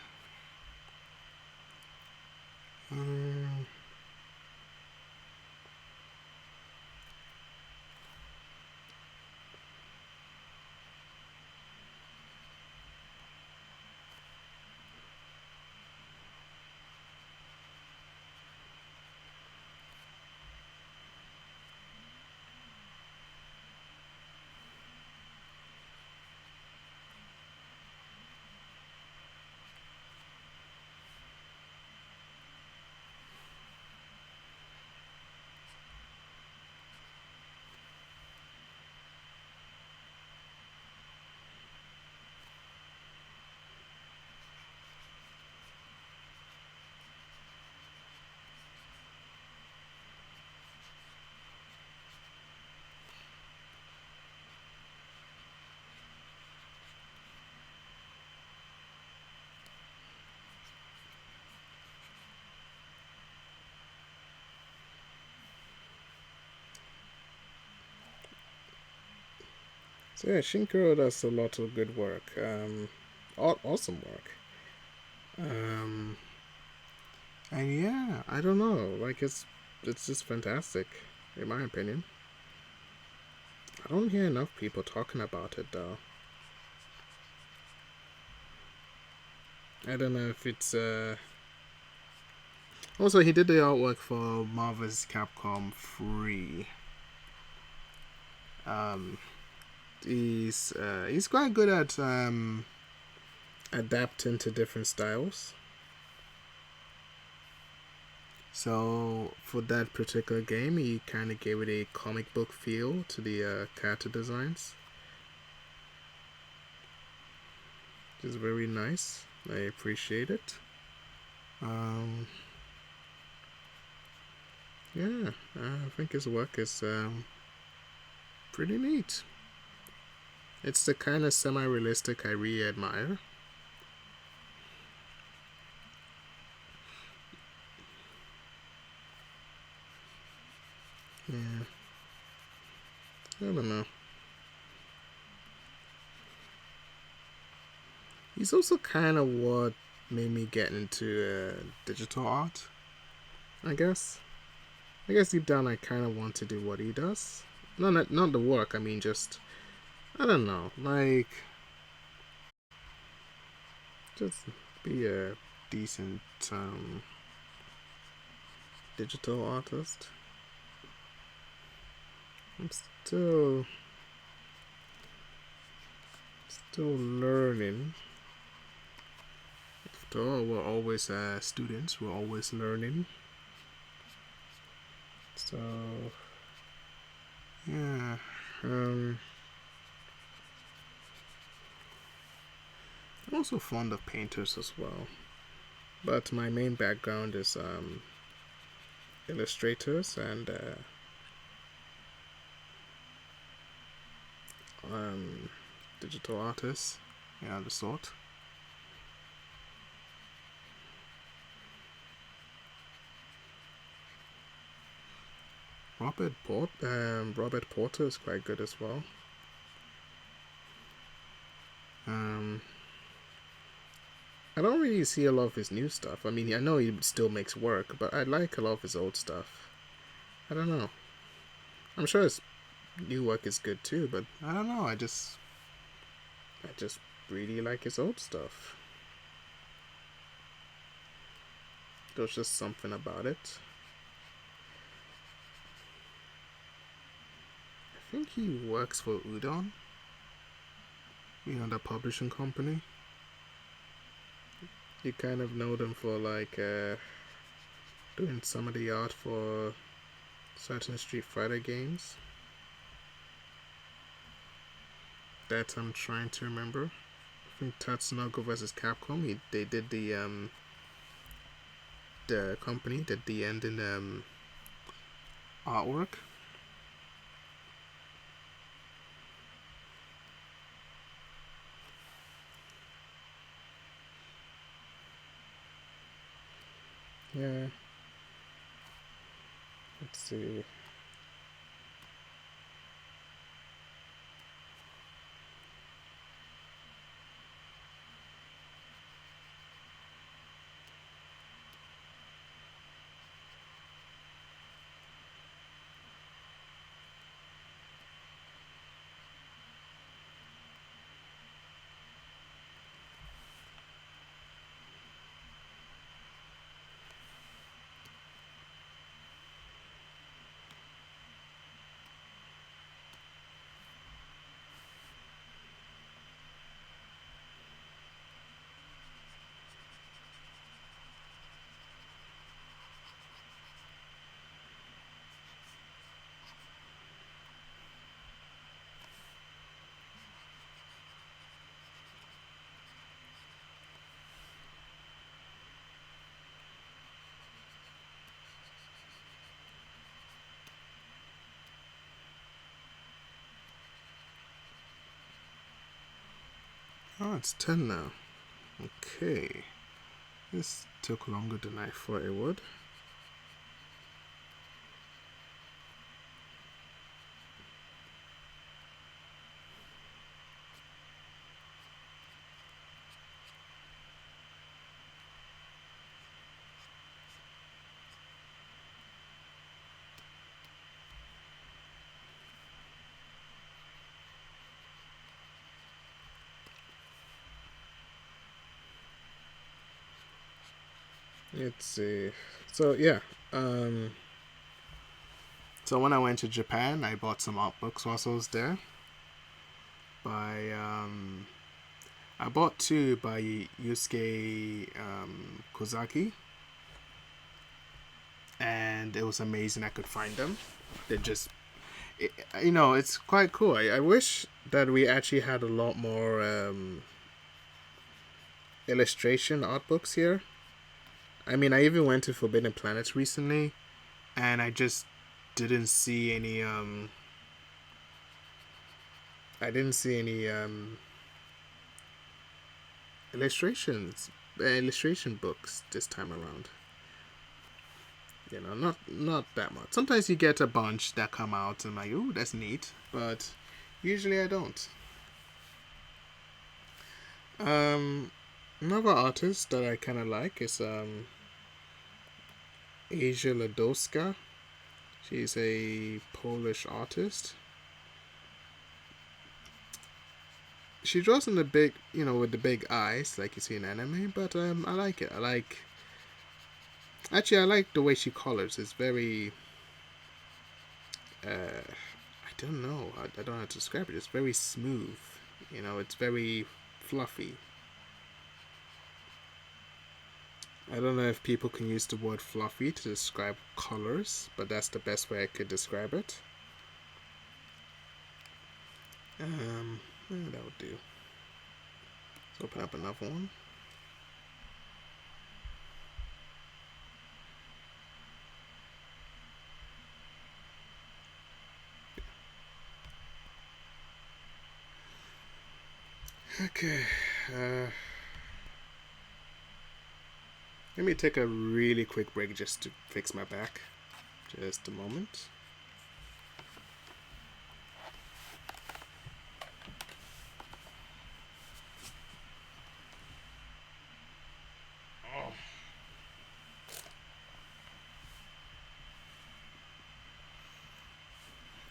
Speaker 1: So yeah, Shinkiro does a lot of good work. Awesome work. Um, and yeah, I don't know. Like it's just fantastic, in my opinion. I don't hear enough people talking about it though. I don't know if it's Also, he did the artwork for Marvel's Capcom 3. Um, he's quite good at adapting to different styles. So for that particular game, he kind of gave it a comic book feel to the character designs, which is very nice. I appreciate it. Um, yeah, I think his work is pretty neat. It's the kind of semi-realistic I really admire. Yeah, I don't know. He's also kind of what made me get into digital art, I guess. I guess deep down I kind of want to do what he does. Not the work, I mean just, I don't know, like, just be a decent digital artist. I'm still learning. After all, we're always students, we're always learning. So, yeah. I'm also fond of painters as well. But my main background is illustrators and um, digital artists, yeah, the sort. Robert Porter is quite good as well. Um, I don't really see a lot of his new stuff. I mean, I know he still makes work, but I like a lot of his old stuff. I don't know. I'm sure his new work is good too, but I don't know. I just really like his old stuff. There's just something about it. I think he works for Udon, the publishing company. You kind of know them for like doing some of the art for certain Street Fighter games. That I'm trying to remember. I think Tatsunoko vs. Capcom. They did the company did the end in artwork. Yeah. Let's see. Oh, it's 10 now. Okay. This took longer than I thought it would. let's see. So yeah, um, so when I went to Japan, I bought some art books whilst I was there. By I bought two by Yusuke Kozaki, and it was amazing. I could find them. They just, it's quite cool. I wish that we actually had a lot more illustration art books here. I mean, I even went to Forbidden Planet recently, and I just didn't see any. I didn't see any illustration books this time around. Not that much. Sometimes you get a bunch that come out and I'm like, ooh, that's neat, but usually I don't. Another artist that I kind of like is Asia Ledoska. She's a Polish artist. She draws in the big, with the big eyes, like you see in anime. But I like it. I like the way she colors. It's very, I don't know. I don't know how to describe it. It's very smooth. It's very fluffy. I don't know if people can use the word fluffy to describe colors, but that's the best way I could describe it. That would do. Let's open up another one. Okay. Let me take a really quick break just to fix my back. Just a moment.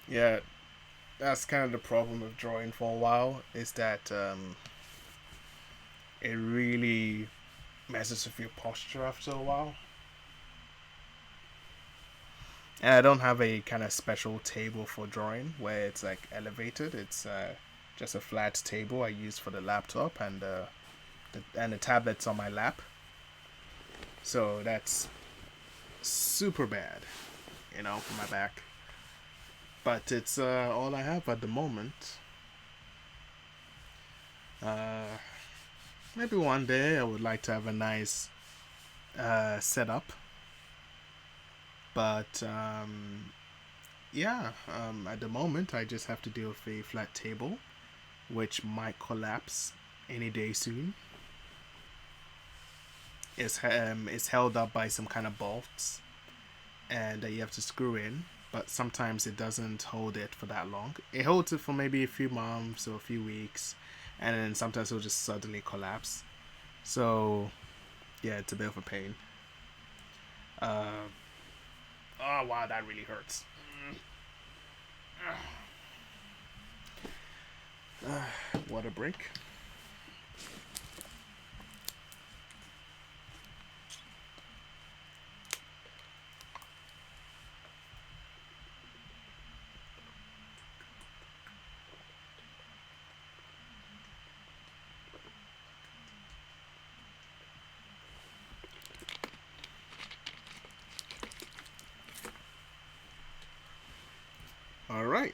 Speaker 1: Yeah, that's kind of the problem with drawing for a while, is that it really messes with your posture after a while. And I don't have a kind of special table for drawing where it's like elevated. It's just a flat table I use for the laptop and the tablet's on my lap. So that's super bad, for my back. But it's all I have at the moment. Maybe one day I would like to have a nice setup. But at the moment I just have to deal with a flat table, which might collapse any day soon. It's held up by some kind of bolts, and you have to screw in. But sometimes it doesn't hold it for that long. It holds it for maybe a few months or a few weeks, and then sometimes it'll just suddenly collapse. So, yeah, it's a bit of a pain. Oh wow, that really hurts. Water break. All right.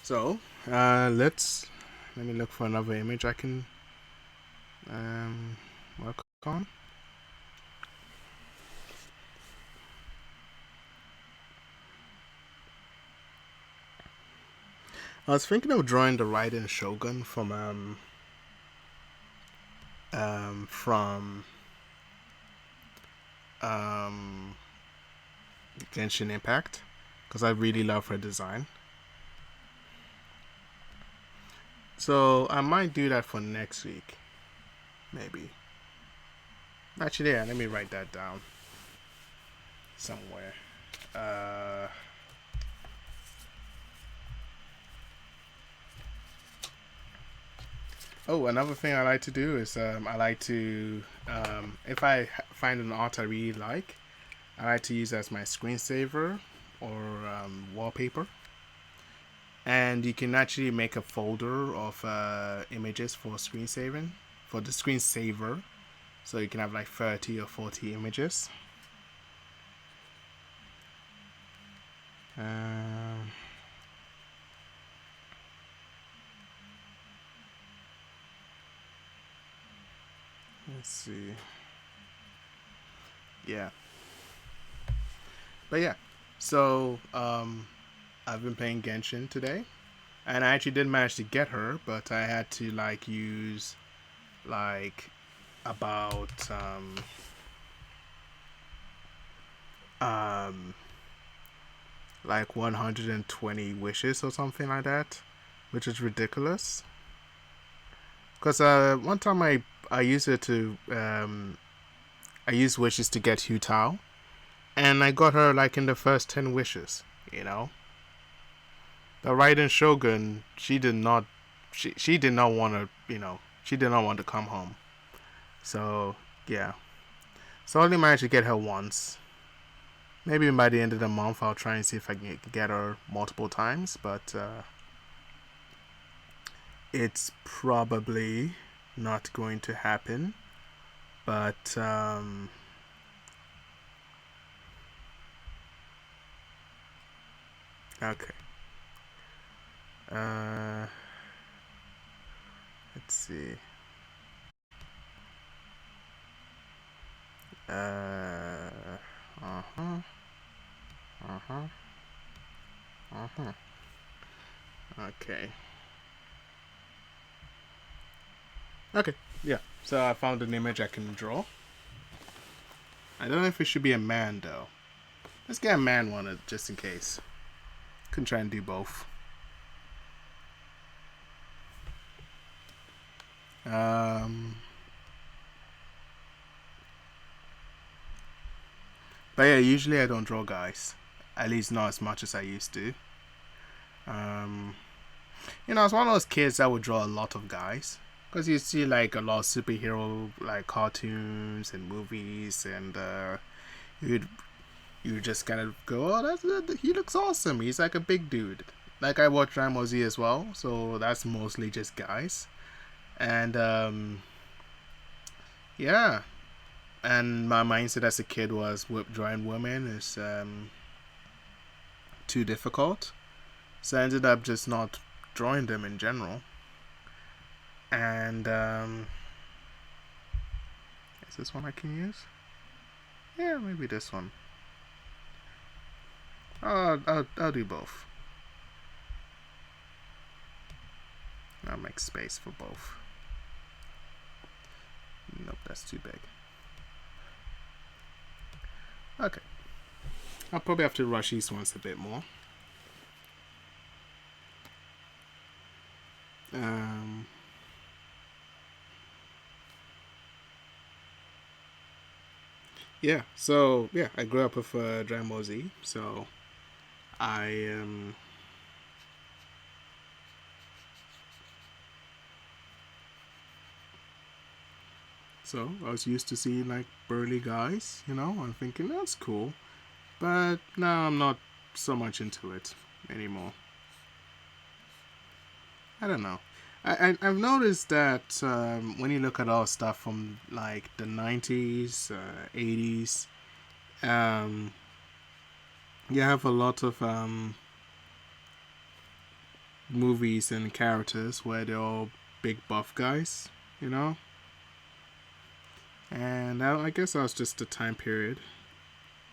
Speaker 1: So let me look for another image I can work on. I was thinking of drawing the Raiden Shogun from Genshin Impact, because I really love her design. So I might do that for next week, maybe. Actually, yeah, let me write that down somewhere. Oh, another thing I like to do is I like to if I find an art I really like, I like to use it as my screensaver or wallpaper. And you can actually make a folder of images for screensaving for the screensaver, so you can have like 30 or 40 images. Um, let's see. Yeah, but yeah. So I've been playing Genshin today, and I actually did manage to get her, but I had to like use like about um like 120 wishes or something like that, which is ridiculous. Because one time I used it to I used wishes to get Hu Tao, and I got her like in the first 10 wishes. You know, the Raiden Shogun, she did not want to, she did not want to come home. So yeah, so I only managed to get her once. Maybe by the end of the month I'll try and see if I can get her multiple times, but it's probably not going to happen. But okay. Uh, let's see. Uh huh. Uh huh. Uh huh. Okay. Okay. Yeah. So I found an image I can draw. I don't know if it should be a man though. Let's get a man one just in case. Can try and do both. Um. But yeah, usually I don't draw guys. At least not as much as I used to. Um. I was one of those kids that would draw a lot of guys. Because you see like a lot of superhero like cartoons and movies, and you'd you just kind of go, oh, he looks awesome. He's like a big dude. Like I watch Dragon Z as well, so that's mostly just guys. And yeah, and my mindset as a kid was drawing women is too difficult, so I ended up just not drawing them in general. And is this one I can use? Yeah, maybe this one. I'll do both. I'll make space for both. Nope, that's too big. Okay. I'll probably have to rush these ones a bit more. Um, yeah, so yeah, I grew up with Dragon Ball Z, so I so I was used to seeing like burly guys, I'm thinking that's cool, but now I'm not so much into it anymore. I don't know. I've noticed that when you look at all stuff from like the 90s, 80s, um, you have a lot of movies and characters where they're all big buff guys, you know? And I guess that was just the time period,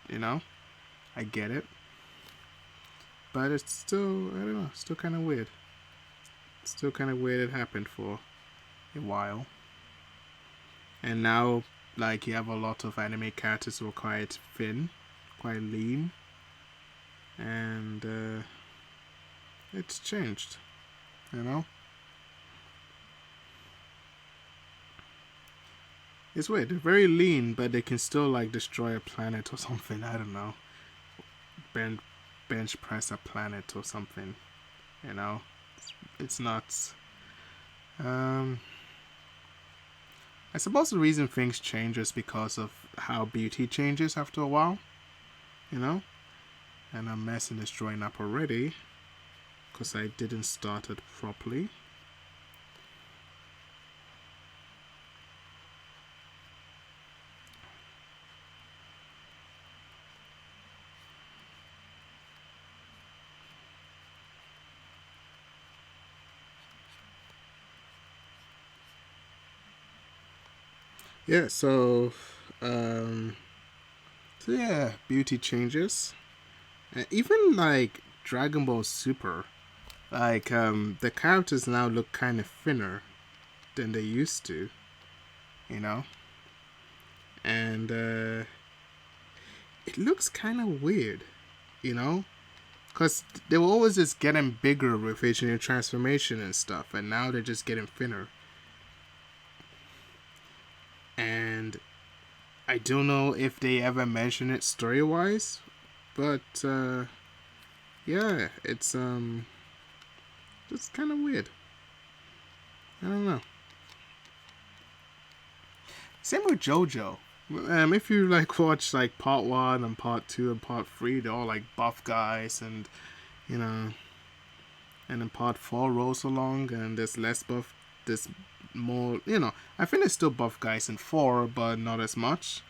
Speaker 1: you know? I get it. But it's still, I don't know, still kind of weird. It's still kind of weird it happened for a while. And now, like, you have a lot of anime characters who are quite thin, quite lean. And it's changed, you know? It's weird. They're very lean, but they can still, like, destroy a planet or something. I don't know. bench bench press a planet or something. You know, it's nuts. Um, I suppose the reason things change is because of how beauty changes after a while, you know? And I'm messing this drawing up already because I didn't start it properly. Yeah, so yeah, beauty changes. And even like Dragon Ball Super, like the characters now look kind of thinner than they used to, you know? And it looks kind of weird, you know? Because they were always just getting bigger with each new transformation and stuff, and now they're just getting thinner. And I don't know if they ever mention it story wise, but yeah, it's just kind of weird. I don't know. Same with JoJo. If you like watch like part 1 and part 2 and part 3, they're all like buff guys, and you know, and then part 4 rolls along and there's less buff, there's more, you know. I think there's still buff guys in 4, but not as much.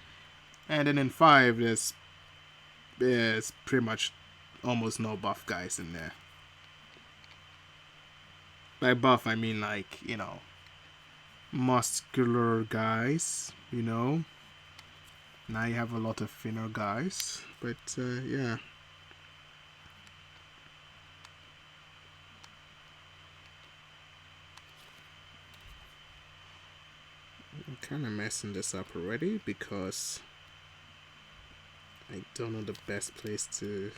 Speaker 1: And then in 5, there's pretty much almost no buff guys in there. By buff, I mean like, you know, muscular guys, you know. Now you have a lot of thinner guys, but yeah. I'm kind of messing this up already because I don't know the best place to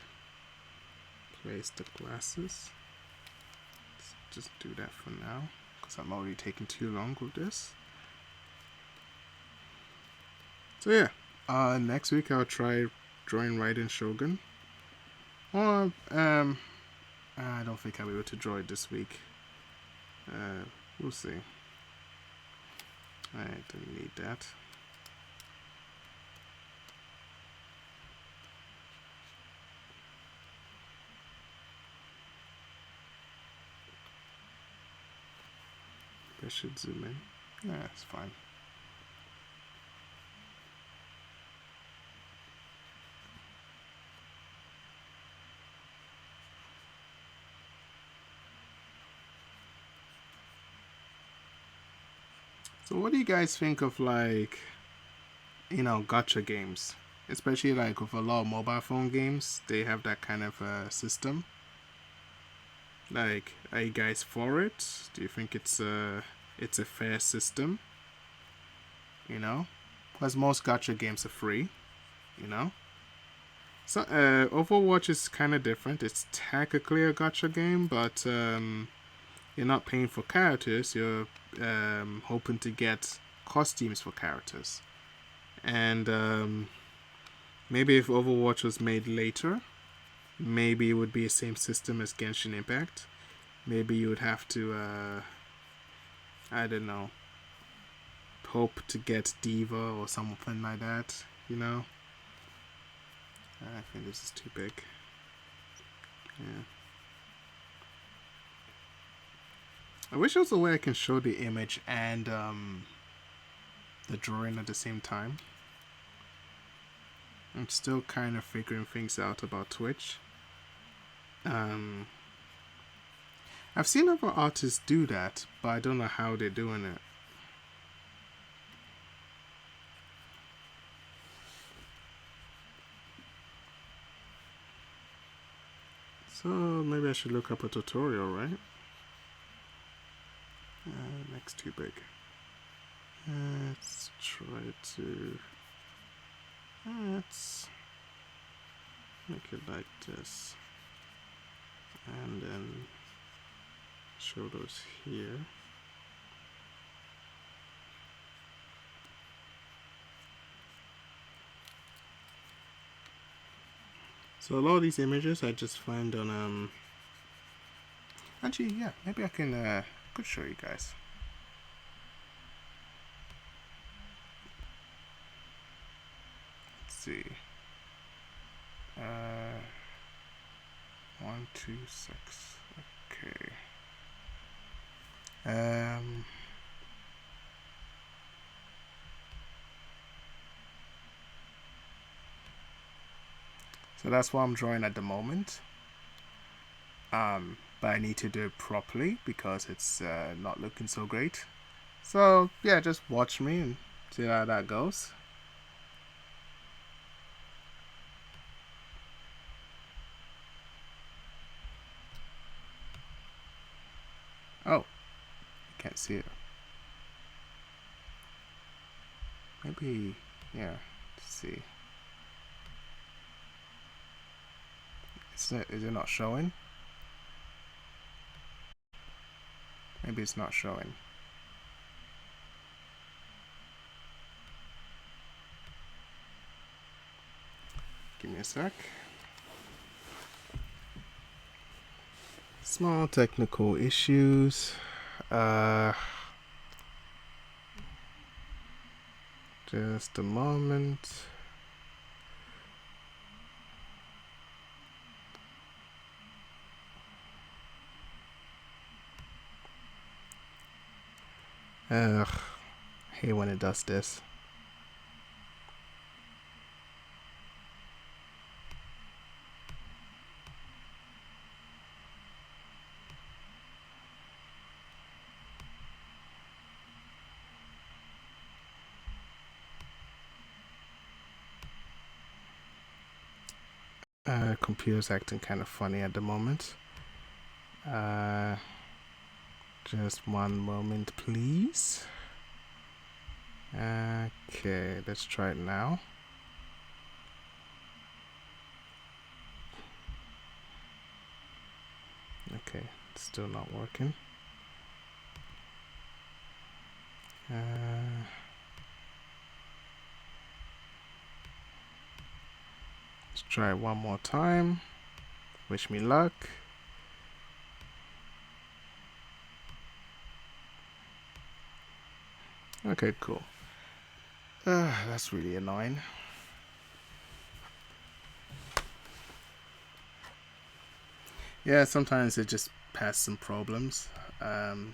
Speaker 1: place the glasses. Let's just do that for now because I'm already taking too long with this. So yeah, next week I'll try drawing Raiden Shogun. Or I don't think I'll be able to draw it this week. We'll see. I don't need that. I should zoom in. Yeah, it's fine. So what do you guys think of like, you know, gacha games? Especially like with a lot of mobile phone games, they have that kind of system. Like, are you guys for it? Do you think it's a fair system? You know, because most gacha games are free. You know, so Overwatch is kind of different. It's technically a gacha game, but you're not paying for characters. You're hoping to get costumes for characters, and maybe if Overwatch was made later, maybe it would be the same system as Genshin Impact. Maybe you would have to, I don't know, hope to get Diva or something like that, you know? I think this is too big. Yeah. I wish there was a way I can show the image and the drawing at the same time. I'm still kind of figuring things out about Twitch. I've seen other artists do that, but I don't know how they're doing it. So maybe I should look up a tutorial, right? Next too big. Let's try to... Let's make it like this. And then show those here. So a lot of these images I just find on actually, yeah, maybe I can could show you guys. see. 1, 2, 6. Okay. So that's what I'm drawing at the moment. But I need to do it properly because it's not looking so great. So yeah, just watch me and see how that goes. Oh, can't see it. Maybe, yeah, let's see. Is it not showing? Maybe it's not showing. Give me a sec. Small technical issues. Just a moment. Ugh, I hate when it does this. Computer's acting kind of funny at the moment. Just one moment, please. Okay, let's try it now. Okay, it's still not working. Let's try it one more time. Wish me luck. Okay, cool. That's really annoying. Yeah, sometimes it just has some problems. And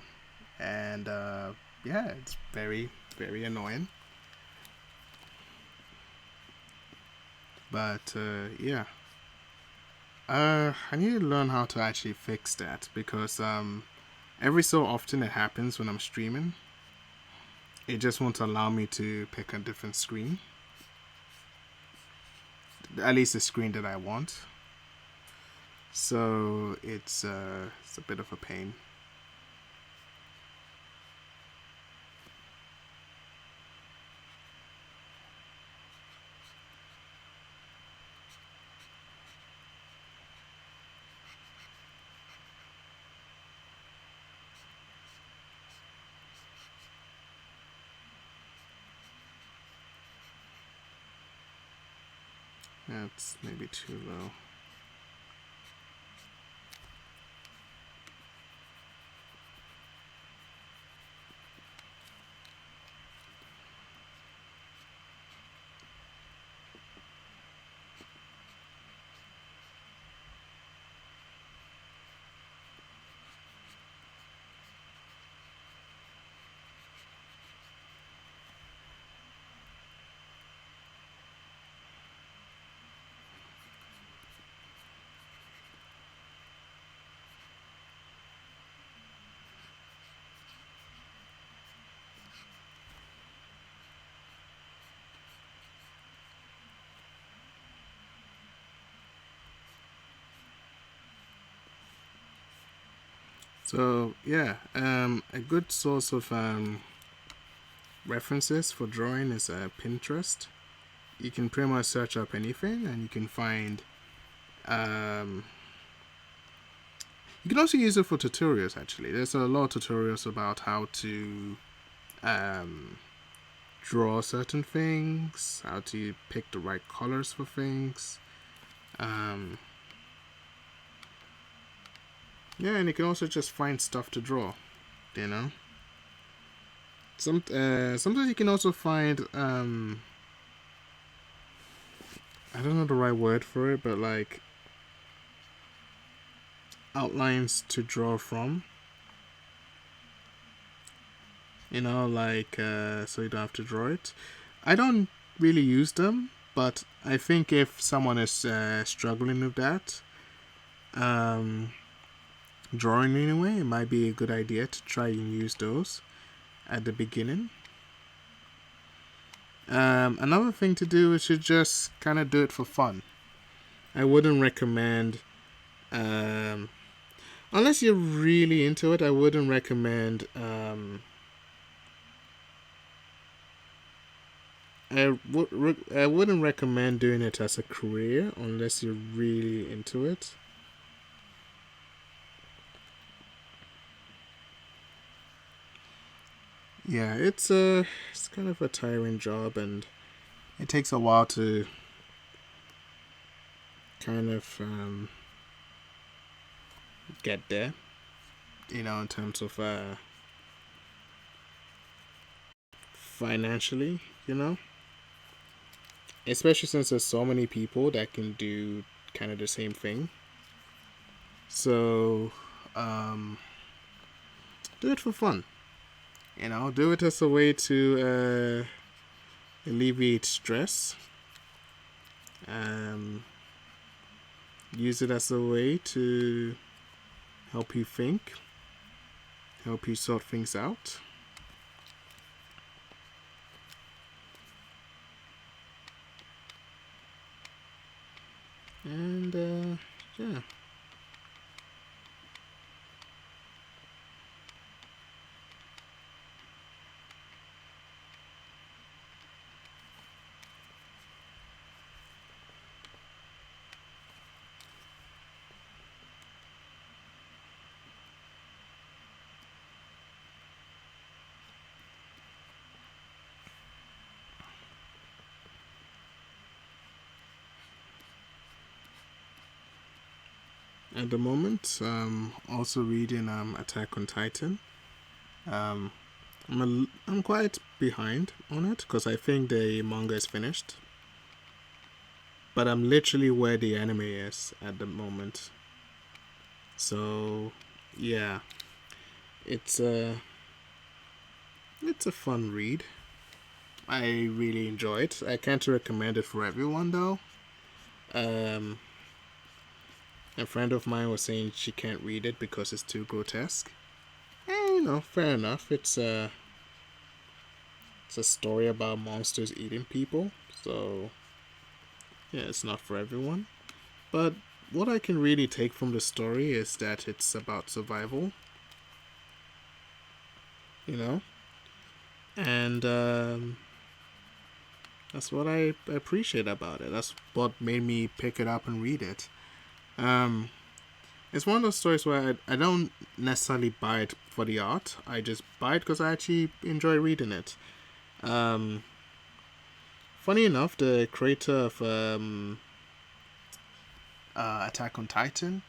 Speaker 1: yeah, it's very, very annoying. But yeah. I need to learn how to actually fix that because every so often it happens when I'm streaming. It just won't allow me to pick a different screen. At least the screen that I want. So it's a bit of a pain. That's maybe too low. So yeah, a good source of references for drawing is Pinterest. You can pretty much search up anything, and you can find. You can also use it for tutorials. Actually, there's a lot of tutorials about how to draw certain things, how to pick the right colors for things. Yeah, and you can also just find stuff to draw. You know. Sometimes you can also find I don't know the right word for it, but like outlines to draw from. Like so you don't have to draw it. I don't really use them, but I think if someone is struggling with that, um, drawing anyway, it might be a good idea to try and use those at the beginning. Another thing to do is to just kind of do it for fun. I wouldn't recommend, unless you're really into it, I wouldn't recommend. I wouldn't recommend doing it as a career unless you're really into it. Yeah, it's kind of a tiring job, and it takes a while to kind of get there. In terms of financially. Especially since there's so many people that can do kind of the same thing. So, um, do it for fun. Do it as a way to alleviate stress. Um, use it as a way to help you think, help you sort things out. And, yeah. At the moment, also reading Attack on Titan. Um, I'm quite behind on it because I think the manga is finished, but I'm literally where the anime is at the moment. So, yeah, it's a fun read. I really enjoy it. I can't recommend it for everyone though. Um, a friend of mine was saying she can't read it because it's too grotesque. Fair enough. It's a story about monsters eating people, so yeah, it's not for everyone. But what I can really take from the story is that it's about survival, you know, and that's what I appreciate about it. That's what made me pick it up and read it. Um, it's one of those stories where I don't necessarily buy it for the art. I just buy it because I actually enjoy reading it. Um, funny enough, the creator of Attack on Titan,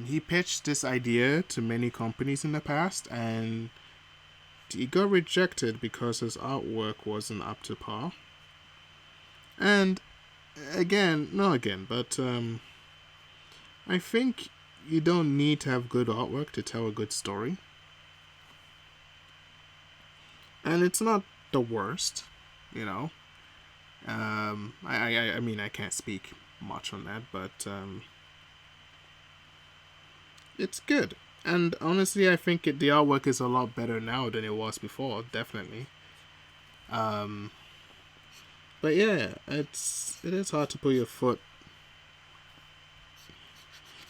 Speaker 1: he pitched this idea to many companies in the past, and he got rejected because his artwork wasn't up to par. And but I think you don't need to have good artwork to tell a good story. And it's not the worst, you know. I mean, I can't speak much on that, but it's good. And honestly, I think the artwork is a lot better now than it was before, definitely. Um, but yeah, it is hard to put your foot.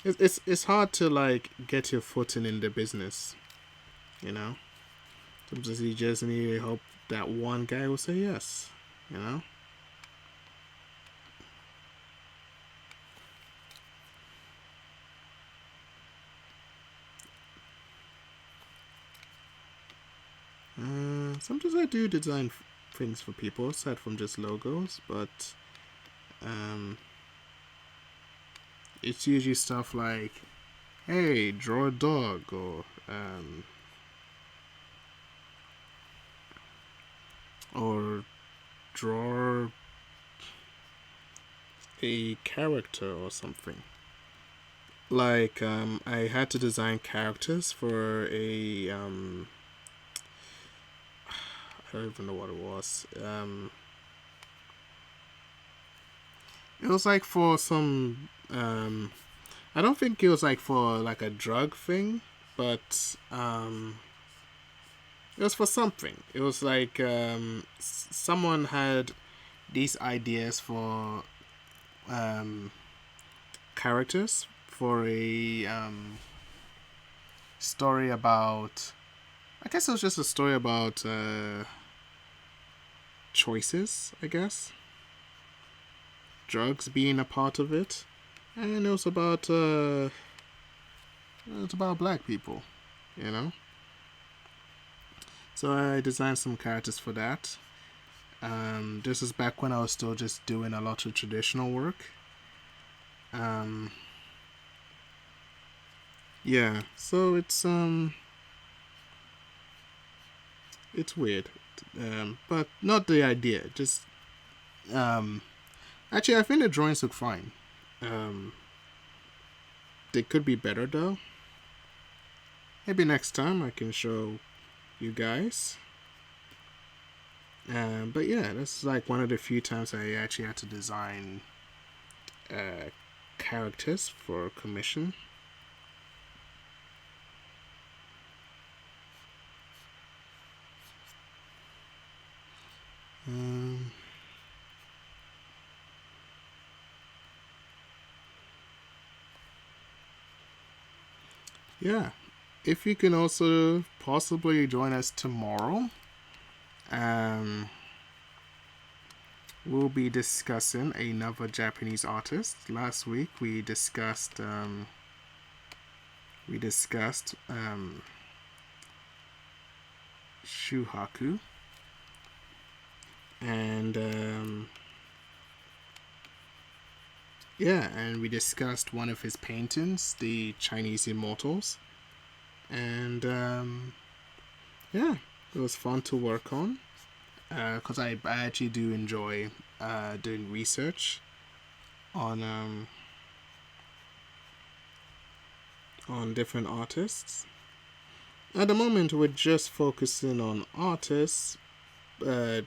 Speaker 1: It's hard to like get your footing in the business, you know. Sometimes you just need to hope that one guy will say yes, you know. Sometimes I do design things for people aside from just logos, but um, it's usually stuff like, hey, draw a dog, or draw a character or something. Like I had to design characters for a I don't even know what it was. It was like for some I don't think it was like for like a drug thing, but it was for something. It was like someone had these ideas for um characters for a story about. I guess it was just a story about choices. I guess drugs being a part of it, and it was about black people, you know. So I designed some characters for that. This is back when I was still just doing a lot of traditional work. Um, yeah, so it's weird, but not the idea. Just um, actually, I think the drawings look fine. Um, they could be better though. Maybe next time I can show you guys. But yeah, this is like one of the few times I actually had to design uh, characters for commission. Um, yeah, if you can also possibly join us tomorrow, um, we'll be discussing another Japanese artist. Last week we discussed Shuhaku, and yeah, and we discussed one of his paintings, the Chinese Immortals, and yeah, it was fun to work on because I actually do enjoy doing research on on different artists. At the moment, we're just focusing on artists,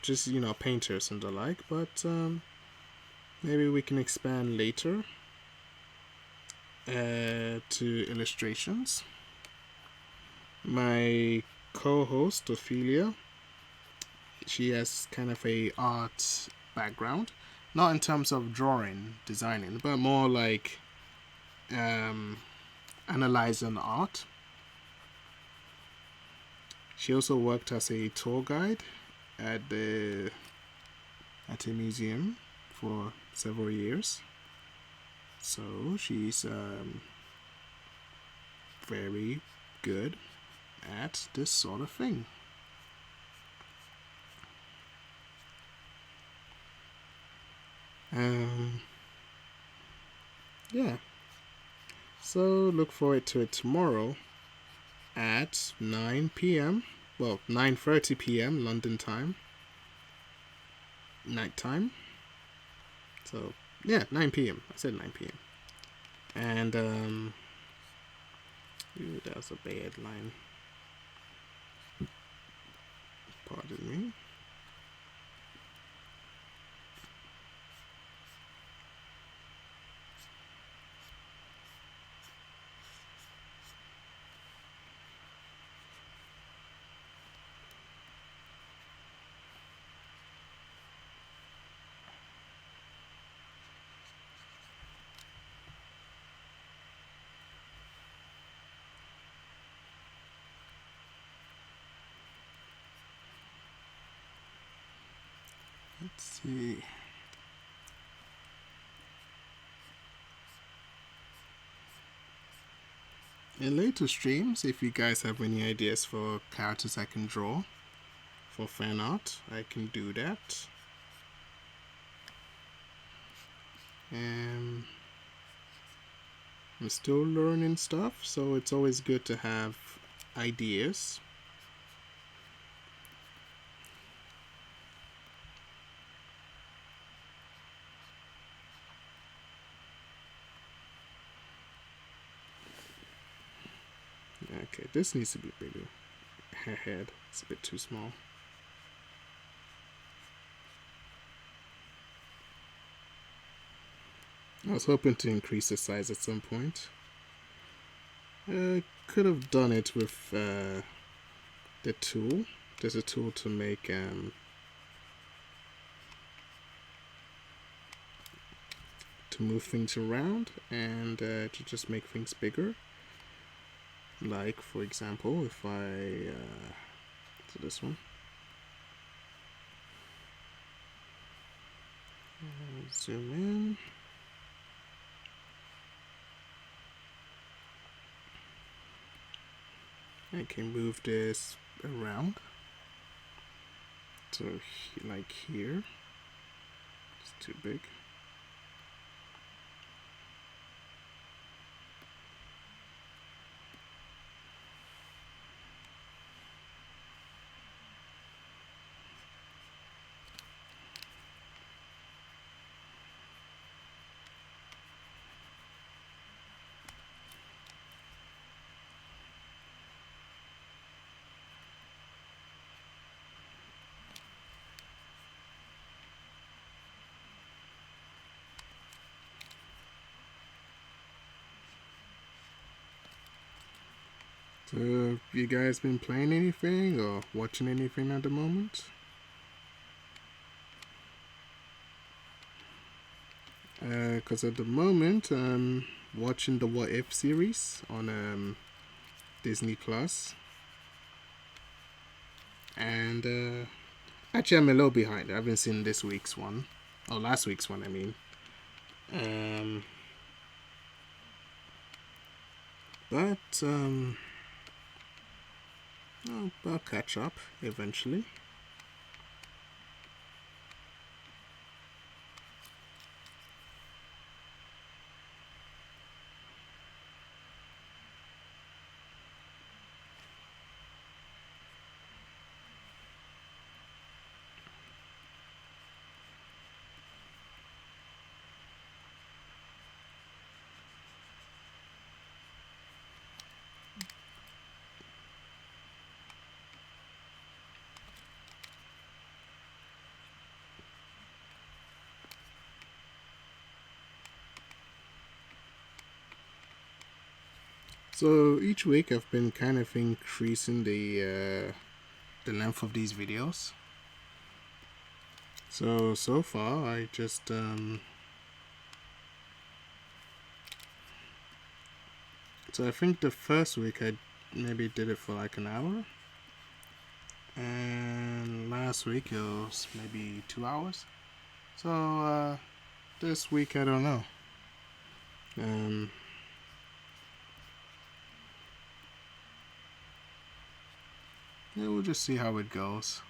Speaker 1: just painters and the like. But maybe we can expand later to illustrations. My co-host Ophelia, she has kind of a art background, not in terms of drawing, designing, but more like um, analyzing art. She also worked as a tour guide at the at a museum for several years. So she's very good at this sort of thing. Um, yeah. So look forward to it tomorrow at 9 p.m. Well, 9:30 p.m. London time. Nighttime. So yeah, 9 p.m. I said 9 p.m. And ooh, that was a bad line. Pardon me. Let's see. In later streams, if you guys have any ideas for characters I can draw for fan art, I can do that. And I'm still learning stuff, so it's always good to have ideas. Okay, this needs to be bigger. Her head, it's a bit too small. I was hoping to increase the size at some point. Could have done it with the tool. There's a tool to make to move things around and to just make things bigger. Like, for example, if I do this one, zoom in. I can move this around. So, like here, it's too big. So, you guys been playing anything or watching anything at the moment? Because at the moment, I'm watching the What If series on Disney Plus, and actually, I'm a little behind. I haven't seen this week's one, or last week's one, I mean. But I'll catch up eventually. So each week I've been kind of increasing the length of these videos. So far I just so I think the first week I maybe did it for like an hour, and last week it was maybe 2 hours. So this week I don't know. Yeah, we'll just see how it goes.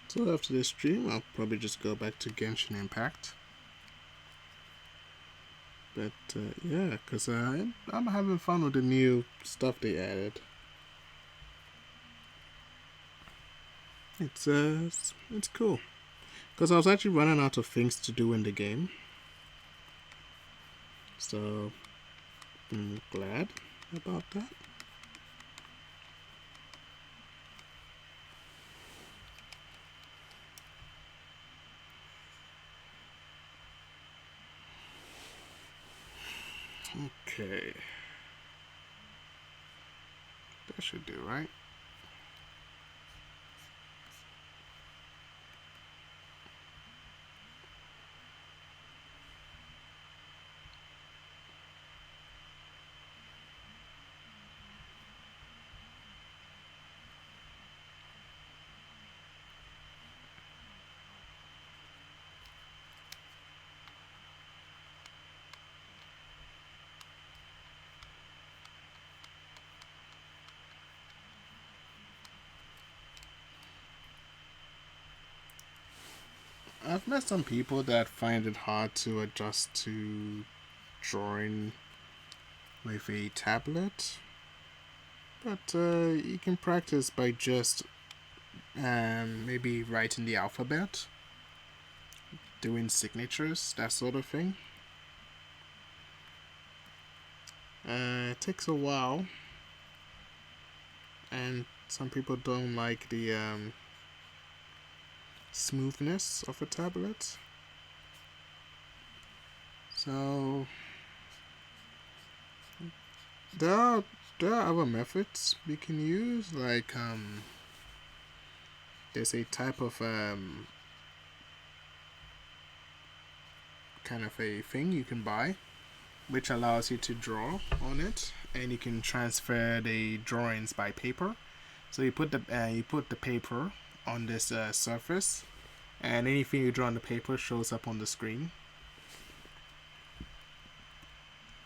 Speaker 1: So after this stream, I'll probably just go back to Genshin Impact. But yeah, because I'm having fun with the new stuff they added. It's cool. Because I was actually running out of things to do in the game. So I'm glad about that. Okay. That should do, right? met some people that find it hard to adjust to drawing with a tablet, but you can practice by just maybe writing the alphabet, doing signatures, that sort of thing. It takes a while, and some people don't like the smoothness of a tablet. So there are other methods we can use, like there's a type of kind of a thing you can buy which allows you to draw on it, and you can transfer the drawings by paper. So you put the paper on this surface, and anything you draw on the paper shows up on the screen.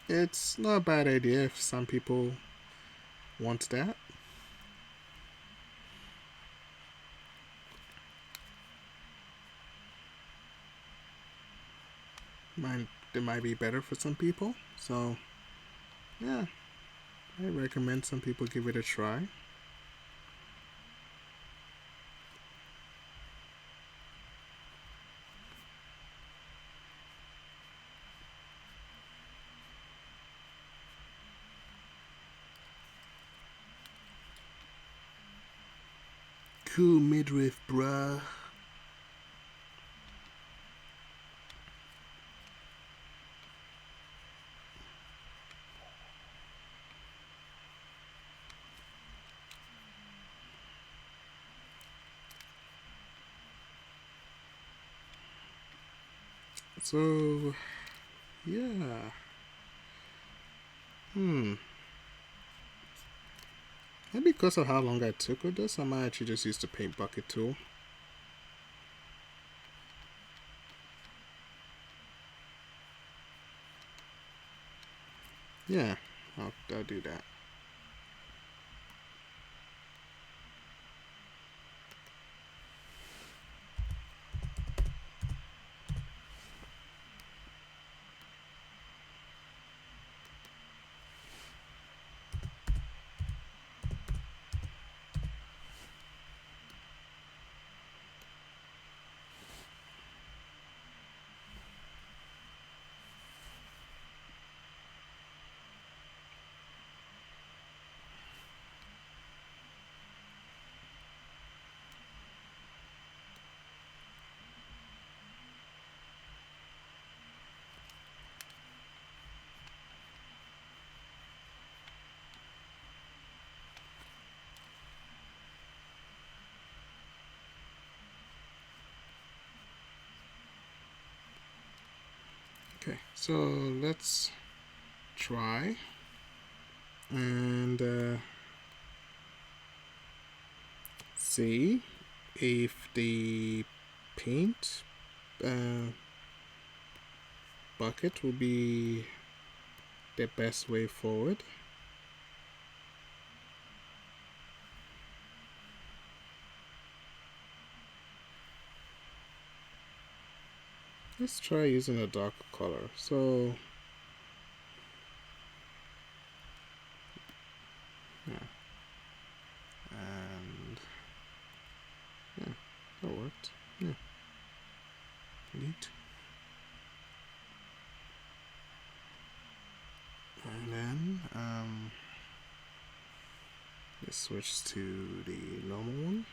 Speaker 1: It's not a bad idea if some people want that. It might be better for some people. So yeah, I recommend some people give it a try. Cool midriff, bruh. So yeah. Maybe because of how long I took with this, I might actually just use the paint bucket tool. Yeah, I'll do that. Okay, so let's try and see if the paint bucket will be the best way forward. Let's try using a darker color. So yeah, and yeah, that worked. Yeah, neat. And then let's switch to the normal one.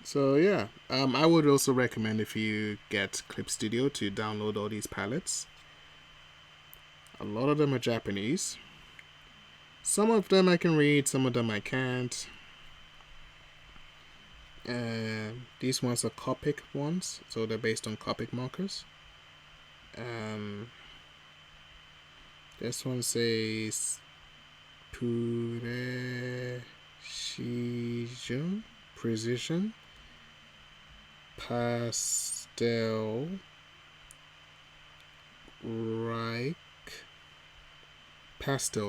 Speaker 1: So yeah, I would also recommend if you get Clip Studio to download all these palettes. A lot of them are Japanese. Some of them I can read, some of them I can't. These ones are Copic ones, so they're based on Copic markers. This one says Precision Pastel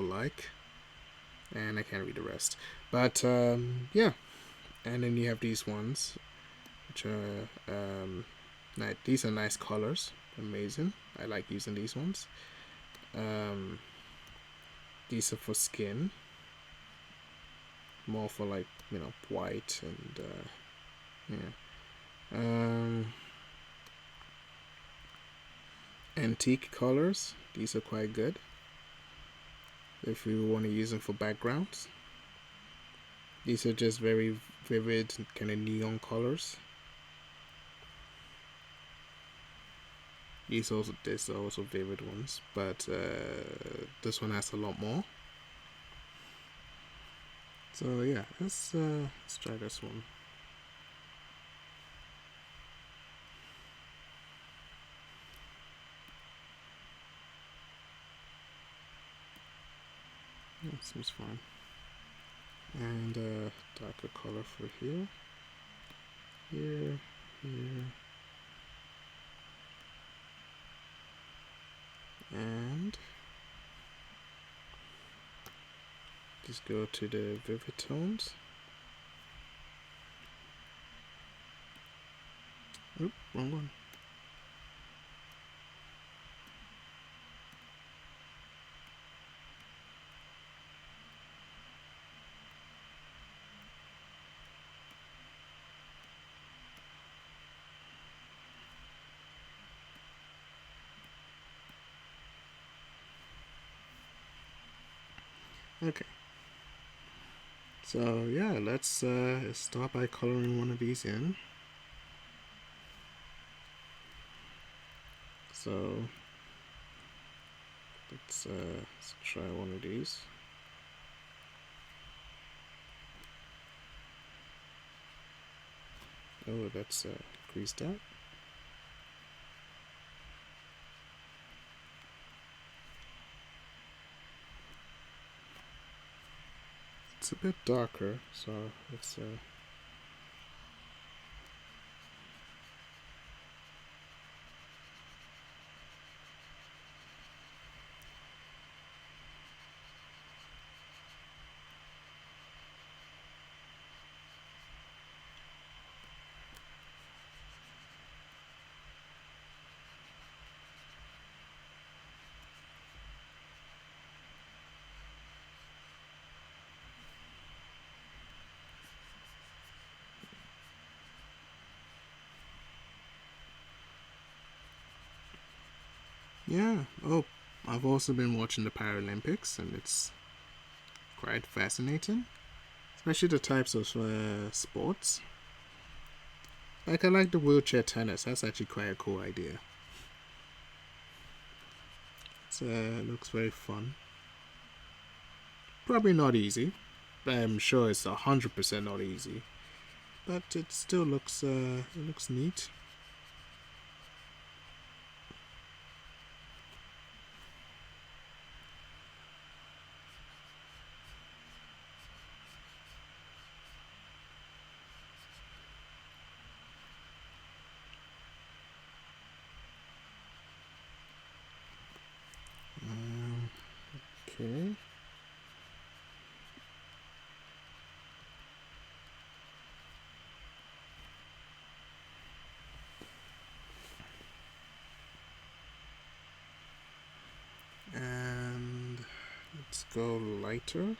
Speaker 1: like, and I can't read the rest. But yeah, And then you have these ones, which are these are nice colors, amazing. I like using these ones. These are for skin, more for like white and antique colors. These are quite good if you want to use them for backgrounds. These are just very vivid kind of neon colors. There's also vivid ones, but this one has a lot more. So yeah, let's try this one. Yeah, seems fine. And darker color for here, here, and just go to the vivid tones. Oop, wrong one. Okay. So yeah, let's start by coloring one of these in. So let's try one of these. Oh, that's creased out. It's a bit darker, so it's yeah. Oh, I've also been watching the Paralympics, and it's quite fascinating, especially the types of sports. Like I like the wheelchair tennis. That's actually quite a cool idea. It looks very fun. Probably not easy. I'm sure it's 100% not easy, but it still looks neat. Okay. And let's go lighter.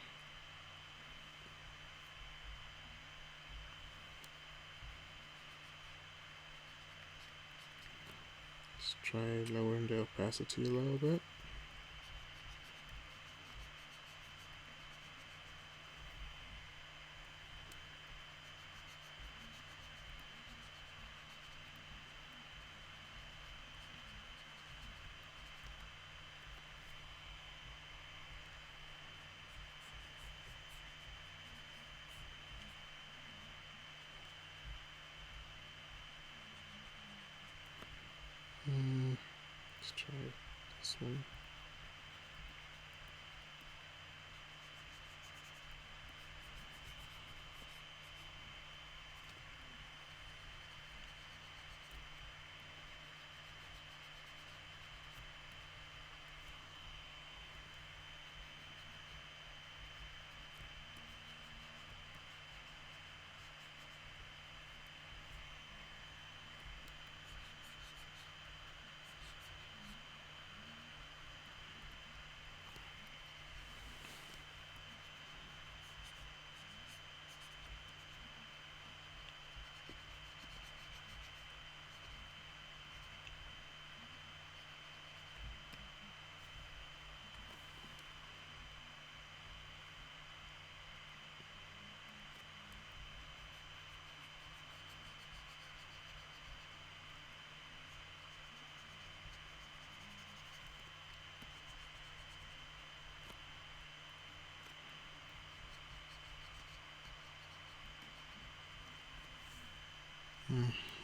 Speaker 1: Let's try lowering the opacity a little bit. Let's try this one.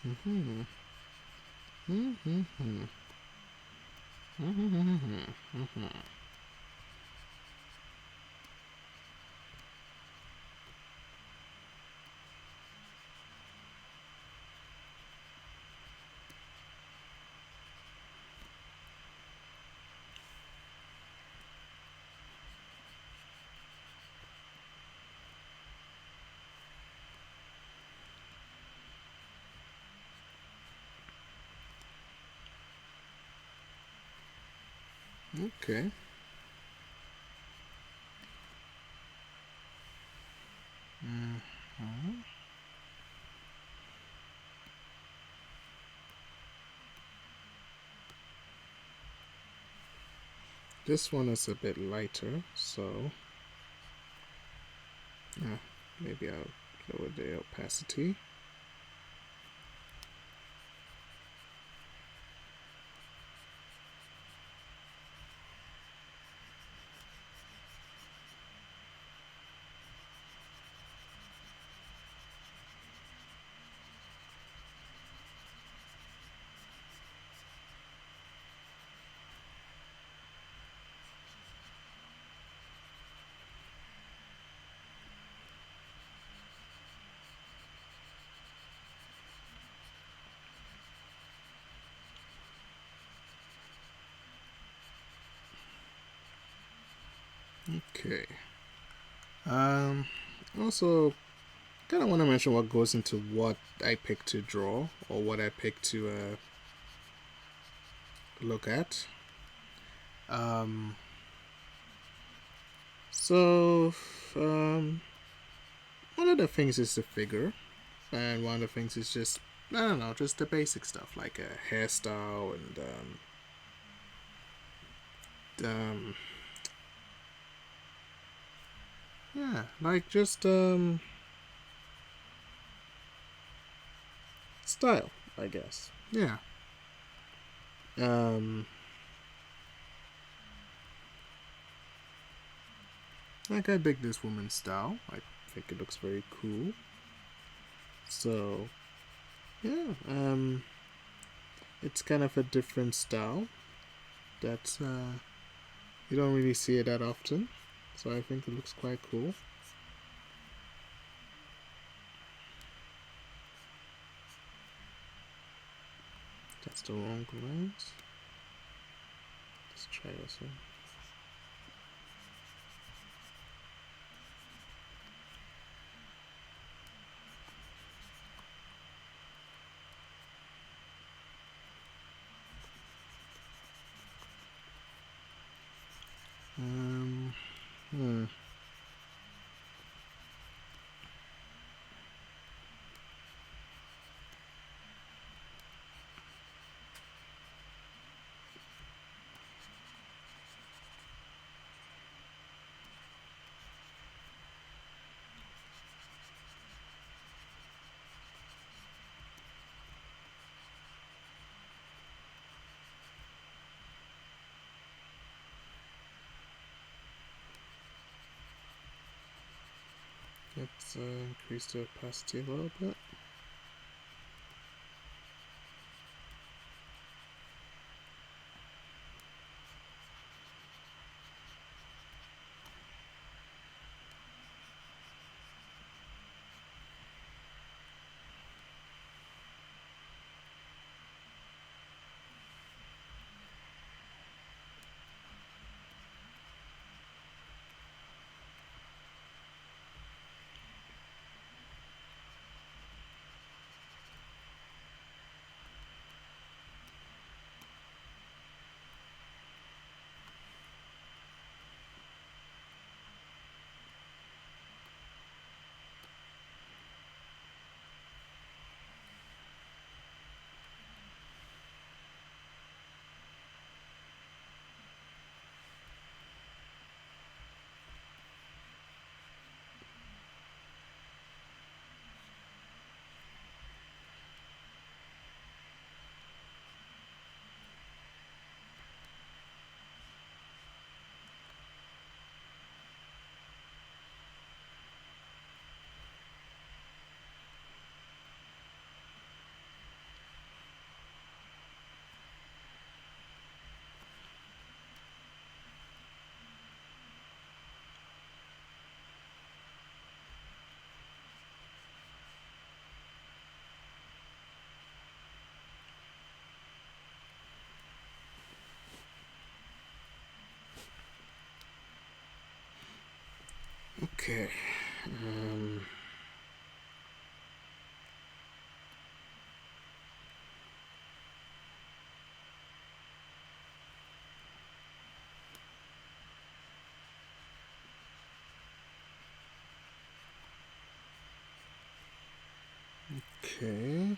Speaker 1: Mm-hmm. Mm-hmm. Mm-hmm. Mm-hmm. Okay. Mm-hmm. This one is a bit lighter, so maybe I'll lower the opacity. Okay. Um, Also, kind of want to mention what goes into what I pick to draw or what I pick to look at. Um, so, um, one of the things is the figure, and one of the things is just, I don't know, just the basic stuff like a hairstyle and um, yeah, like just style, I guess. Yeah. Um, like I dig this woman's style. I think it looks very cool. So yeah, it's kind of a different style that you don't really see it that often. So I think it looks quite cool. That's the wrong lens. Let's try this one. Um, hmm. Let's increase the opacity a little bit. Okay. Um, okay.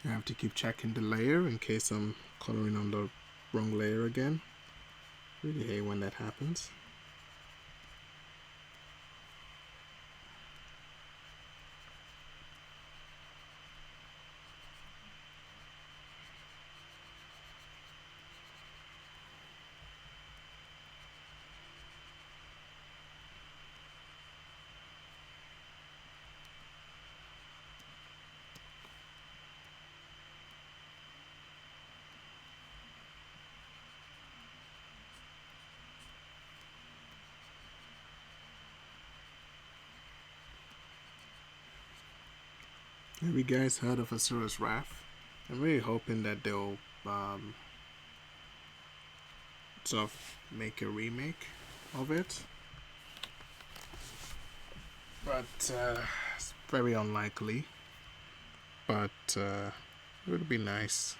Speaker 1: I have to keep checking the layer in case I'm coloring on the wrong layer again. Really hate when that happens. Have you guys heard of Asura's Wrath? I'm really hoping that they'll sort of make a remake of it. But it's very unlikely. But it would be nice.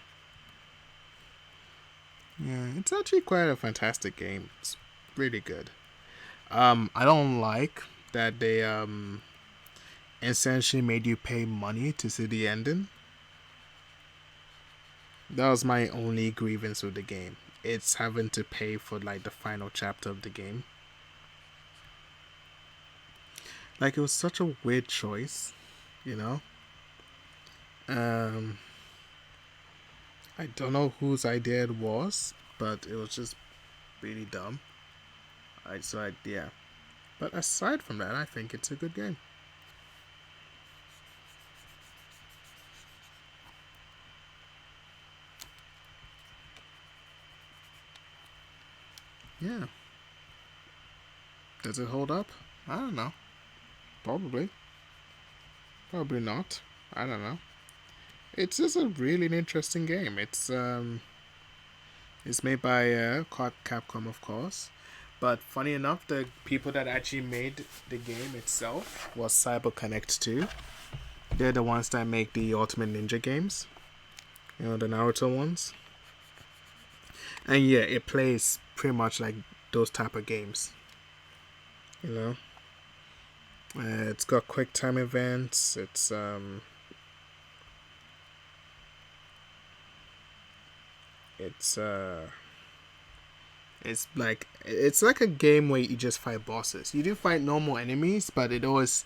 Speaker 1: Yeah, it's actually quite a fantastic game. It's really good. I don't like that they essentially made you pay money to see the ending. That was my only grievance with the game. It's having to pay for like the final chapter of the game. Like it was such a weird choice, you know. Um, I don't know whose idea it was, but it was just really dumb. Yeah. But aside from that, I think it's a good game. Yeah. Does it hold up? I don't know. Probably. Probably not. I don't know. It's just a really interesting game. It's made by Capcom, of course. But funny enough, the people that actually made the game itself was CyberConnect 2. They're the ones that make the Ultimate Ninja games. You know, the Naruto ones. And yeah, it plays pretty much like those type of games. You know? It's got quick time events. It's it's like a game where you just fight bosses. You do fight normal enemies, but it always,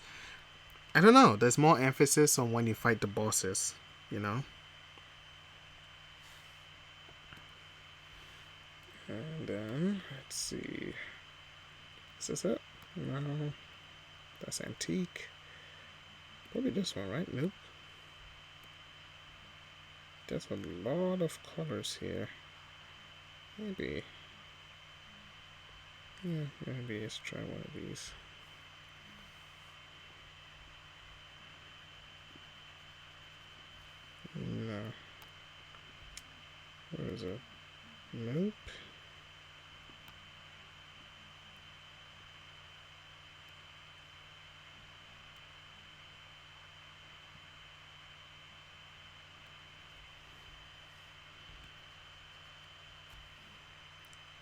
Speaker 1: I don't know. There's more emphasis on when you fight the bosses. You know. And then let's see. Is this it? No, that's antique. Probably this one, right? Nope. There's a lot of colors here. Maybe. Yeah, maybe let's try one of these. No. What is it? Nope.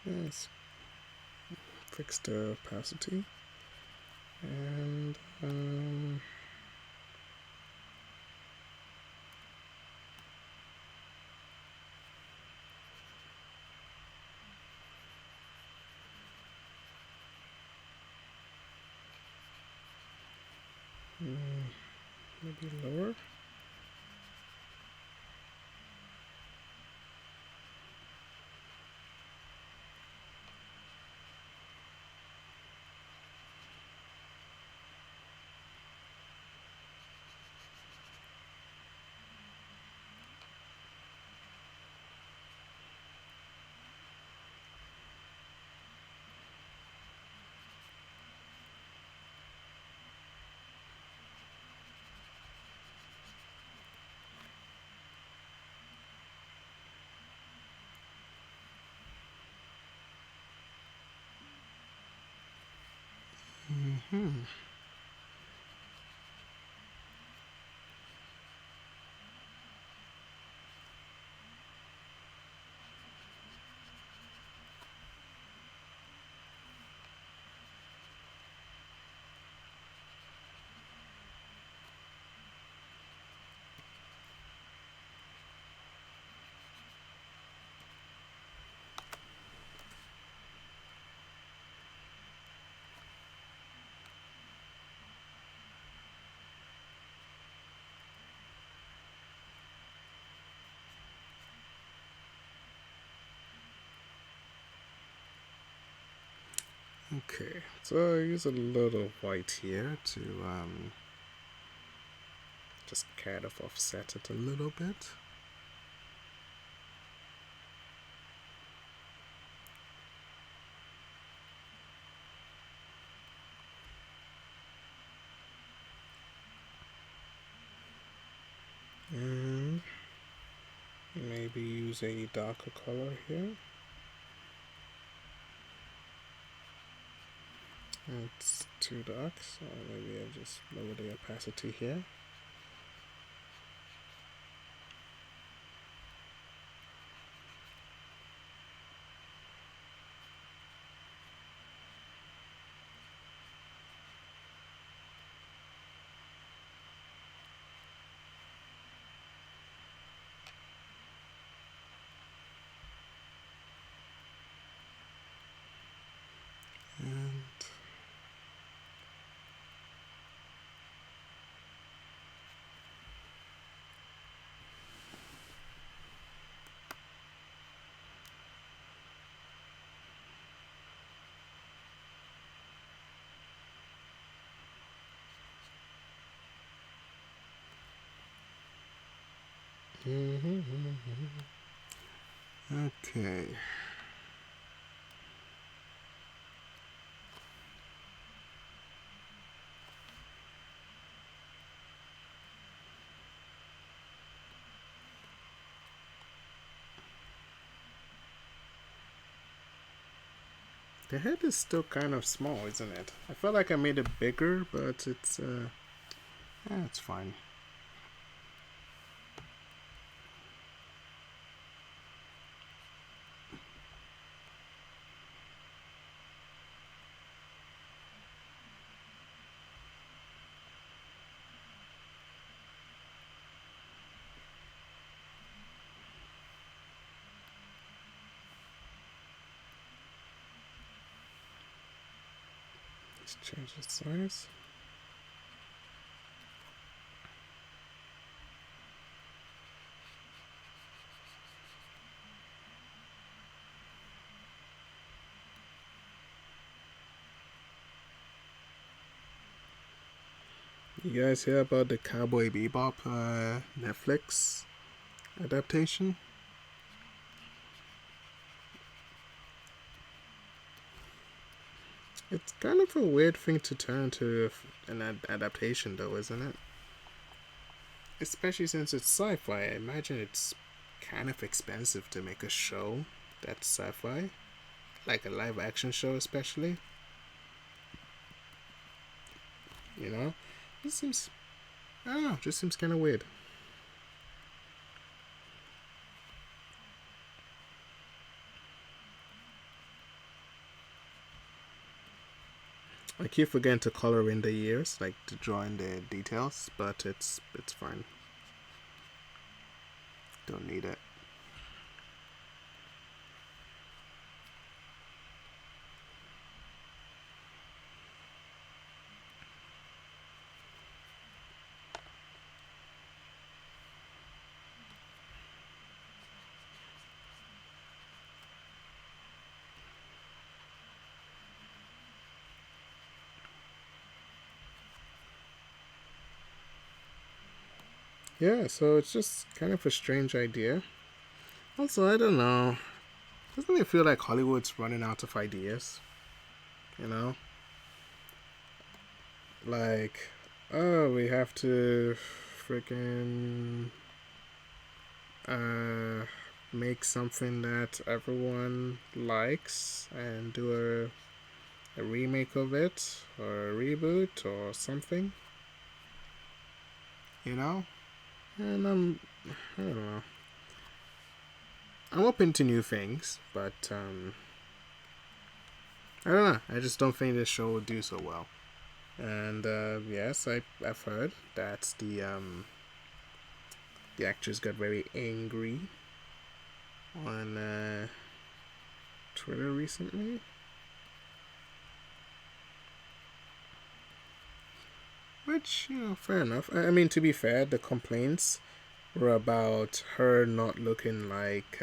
Speaker 1: Yes. Fix the opacity. And maybe lower. Okay, so I use a little white here to just kind of offset it a little bit. And maybe use a darker color here. It's too dark, so maybe I just lower the opacity here. And okay. The head is still kind of small, isn't it? I felt like I made it bigger, but it's yeah, it's fine. Let's change the size. You guys hear about the Cowboy Bebop Netflix adaptation? It's kind of a weird thing to turn to an adaptation, though, isn't it? Especially since it's sci-fi. I imagine it's kind of expensive to make a show that's sci-fi, like a live-action show, especially. You know, it seems I don't know, just seems kind of weird. I keep forgetting to color in the ears, like to draw in the details, but it's fine. Don't need it. Yeah, so it's just kind of a strange idea. Also, I don't know. Doesn't it feel like Hollywood's running out of ideas? You know? Like, oh, we have to freaking uh, make something that everyone likes and do a remake of it or a reboot or something, you know. And I don't know. I'm open to new things, but I don't know. I just don't think this show will do so well. And yes, I've heard that the actress got very angry on Twitter recently. Which, fair enough. I mean, to be fair, the complaints were about her not looking like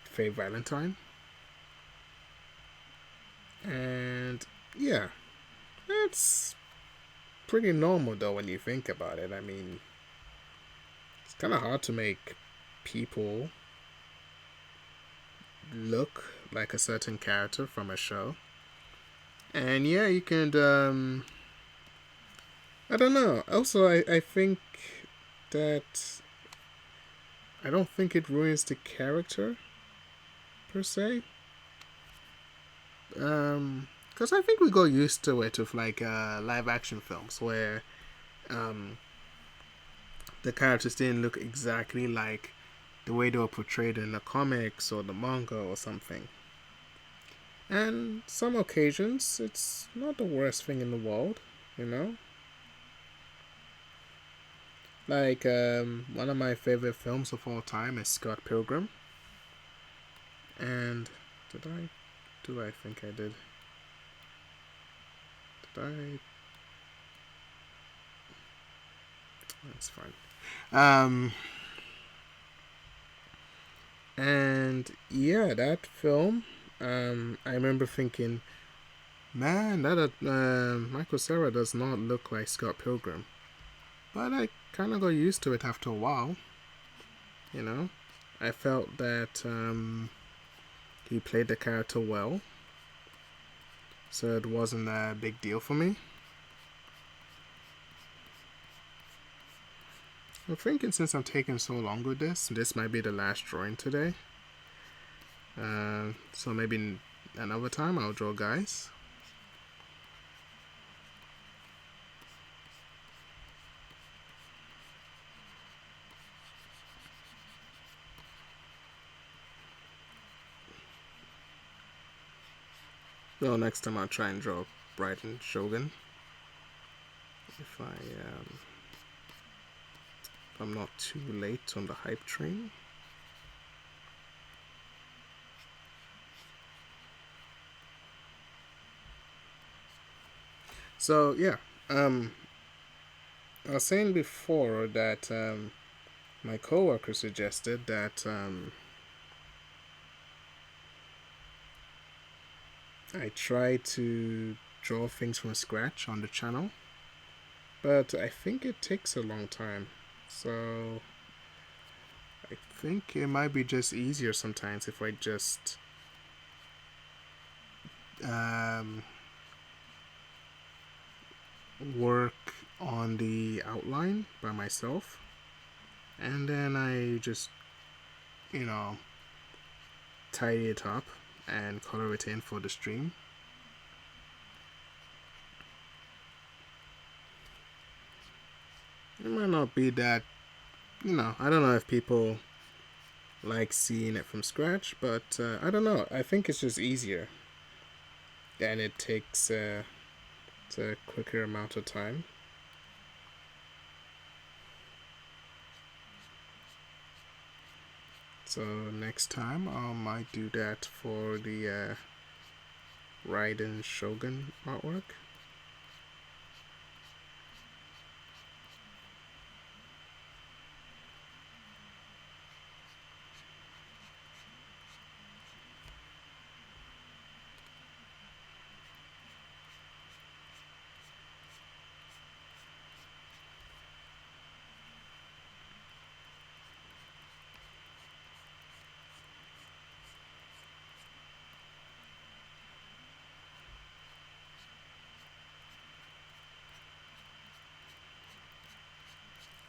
Speaker 1: Faye Valentine. And yeah, that's pretty normal though when you think about it. I mean, it's kind of hard to make people look like a certain character from a show. And yeah, you can. I don't know. Also, I think that I don't think it ruins the character per se. Because I think we got used to it with like live action films where the characters didn't look exactly like the way they were portrayed in the comics or the manga or something. And some occasions, it's not the worst thing in the world, you know? Like, one of my favorite films of all time is Scott Pilgrim. And do I think I did? Did I? That's fine. And yeah, that film, I remember thinking, man, that Michael Cera does not look like Scott Pilgrim. But I kind of got used to it after a while. You know, I felt that he played the character well, so it wasn't a big deal for me. I'm thinking since I'm taking so long with this might be the last drawing today. So maybe another time I'll draw guys. Well, next time I'll try and draw Brighton Shogun. If I'm not too late on the hype train. So yeah, I was saying before that my coworker suggested that I try to draw things from scratch on the channel, but I think it takes a long time. So I think it might be just easier sometimes if I just work on the outline by myself, and then I just, tidy it up and color it in for the stream. It might not be that, I don't know if people like seeing it from scratch, but I don't know. I think it's just easier, and it takes a quicker amount of time. So next time I might do that for the Raiden Shogun artwork.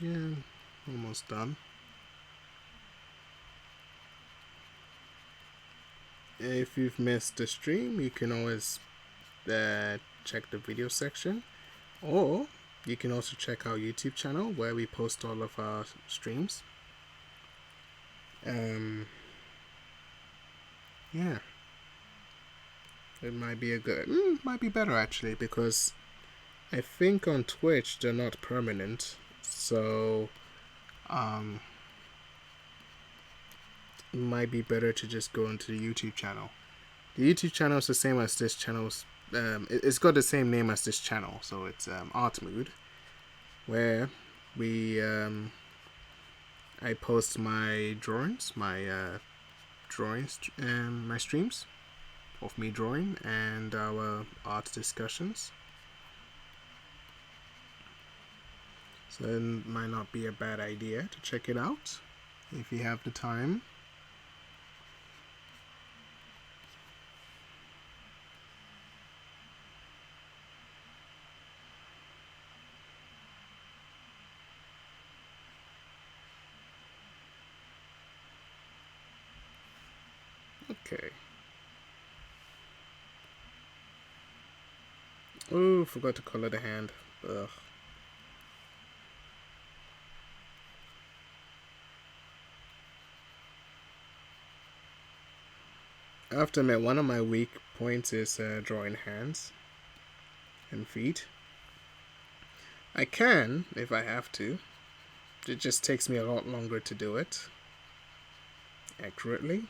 Speaker 1: Yeah, almost done. if you've missed the stream, you can always check the video section, or you can also check our YouTube channel where we post all of our streams. Yeah, it might be might be better actually, because I think on Twitch they're not permanent, so it might be better to just go into the YouTube channel. The YouTube channel is the same as this channel's. It's got the same name as this channel, so it's Art Mood, where we I post my drawings, my my streams of me drawing and our art discussions. So it might not be a bad idea to check it out if you have the time. Okay. Oh, forgot to color the hand. Ugh. I have to admit, one of my weak points is drawing hands and feet. I can, if I have to. It just takes me a lot longer to do it accurately.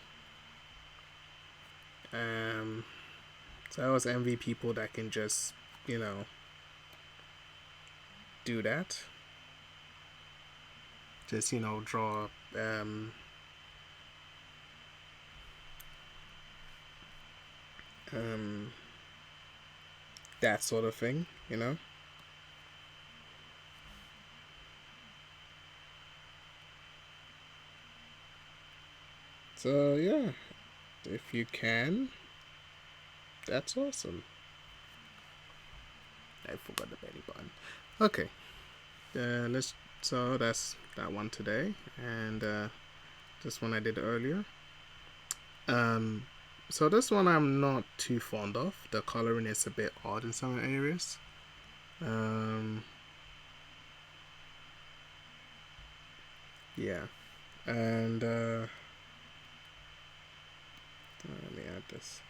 Speaker 1: So I always envy people that can just, do that. Just, draw that sort of thing, So yeah, if you can, that's awesome. I forgot the belly button. Okay, so that's that one today, and this one I did earlier. So this one I'm not too fond of. The coloring is a bit odd in some areas. Yeah, and let me add this.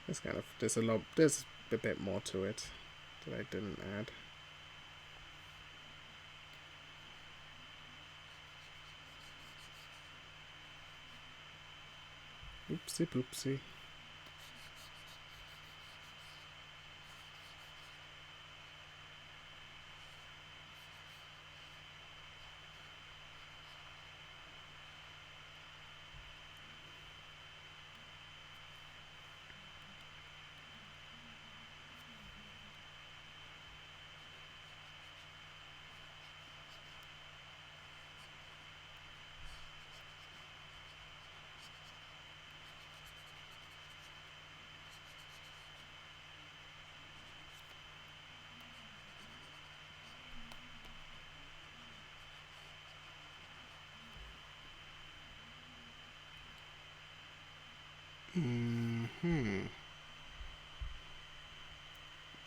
Speaker 1: There's a bit more to it that I didn't add. Oopsie poopsie.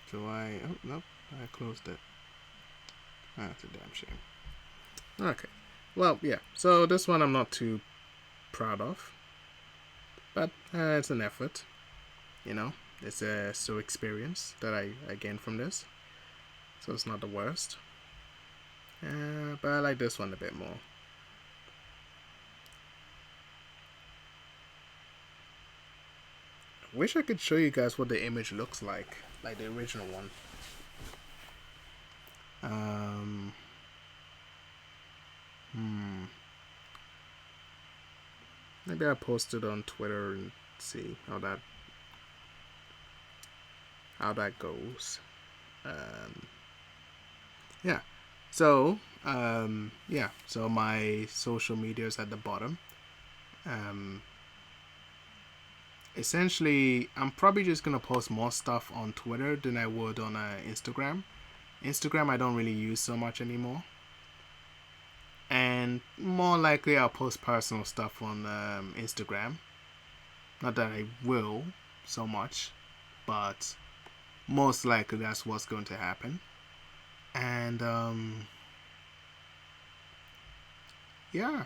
Speaker 1: So oh nope, I closed it. That's a damn shame. Okay, well yeah. So this one I'm not too proud of, but it's an effort. It's a still experience that I gained from this, so it's not the worst. But I like this one a bit more. Wish I could show you guys what the image looks like the original one. Maybe I'll post it on Twitter and see how that goes. Yeah. So So my social media is at the bottom. Essentially, I'm probably just gonna post more stuff on Twitter than I would on Instagram. Instagram I don't really use so much anymore, and more likely I'll post personal stuff on Instagram. Not that I will so much, but most likely that's what's going to happen. And yeah,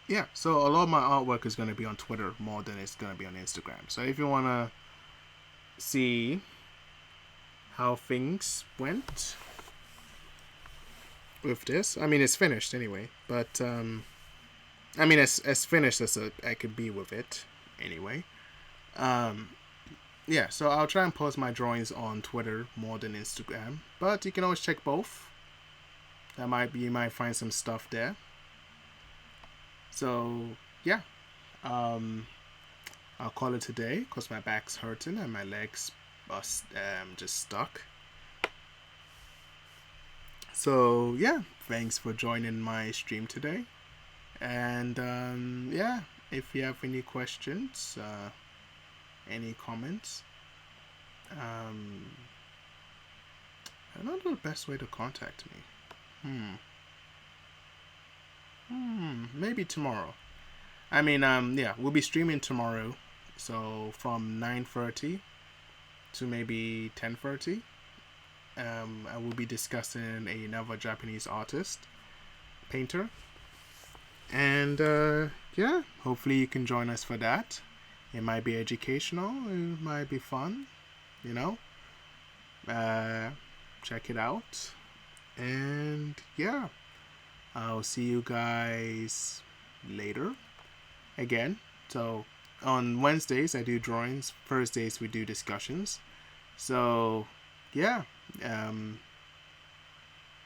Speaker 1: yeah. So a lot of my artwork is going to be on Twitter more than it's going to be on Instagram. So if you want to see how things went with this, I mean, it's finished anyway. But I mean, as finished as I could be with it anyway. Yeah, so I'll try and post my drawings on Twitter more than Instagram, but you can always check both. You might find some stuff there. So yeah, I'll call it today because my back's hurting and my legs are just stuck. So yeah, thanks for joining my stream today. And yeah, if you have any questions, any comments, I don't know the best way to contact me. Maybe tomorrow. I mean, yeah, we'll be streaming tomorrow, so from 9:30 to maybe 10:30. I will be discussing another Japanese artist, painter, and yeah, hopefully you can join us for that. It might be educational, it might be fun, you know. Check it out, and yeah, I'll see you guys later again. So on Wednesdays I do drawings, Thursdays we do discussions. So yeah,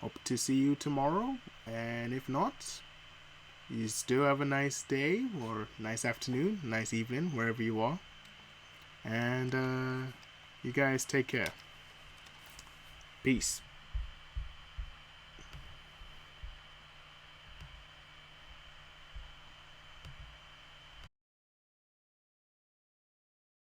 Speaker 1: hope to see you tomorrow, and if not, you still have a nice day or nice afternoon, nice evening, wherever you are. And you guys take care. Peace.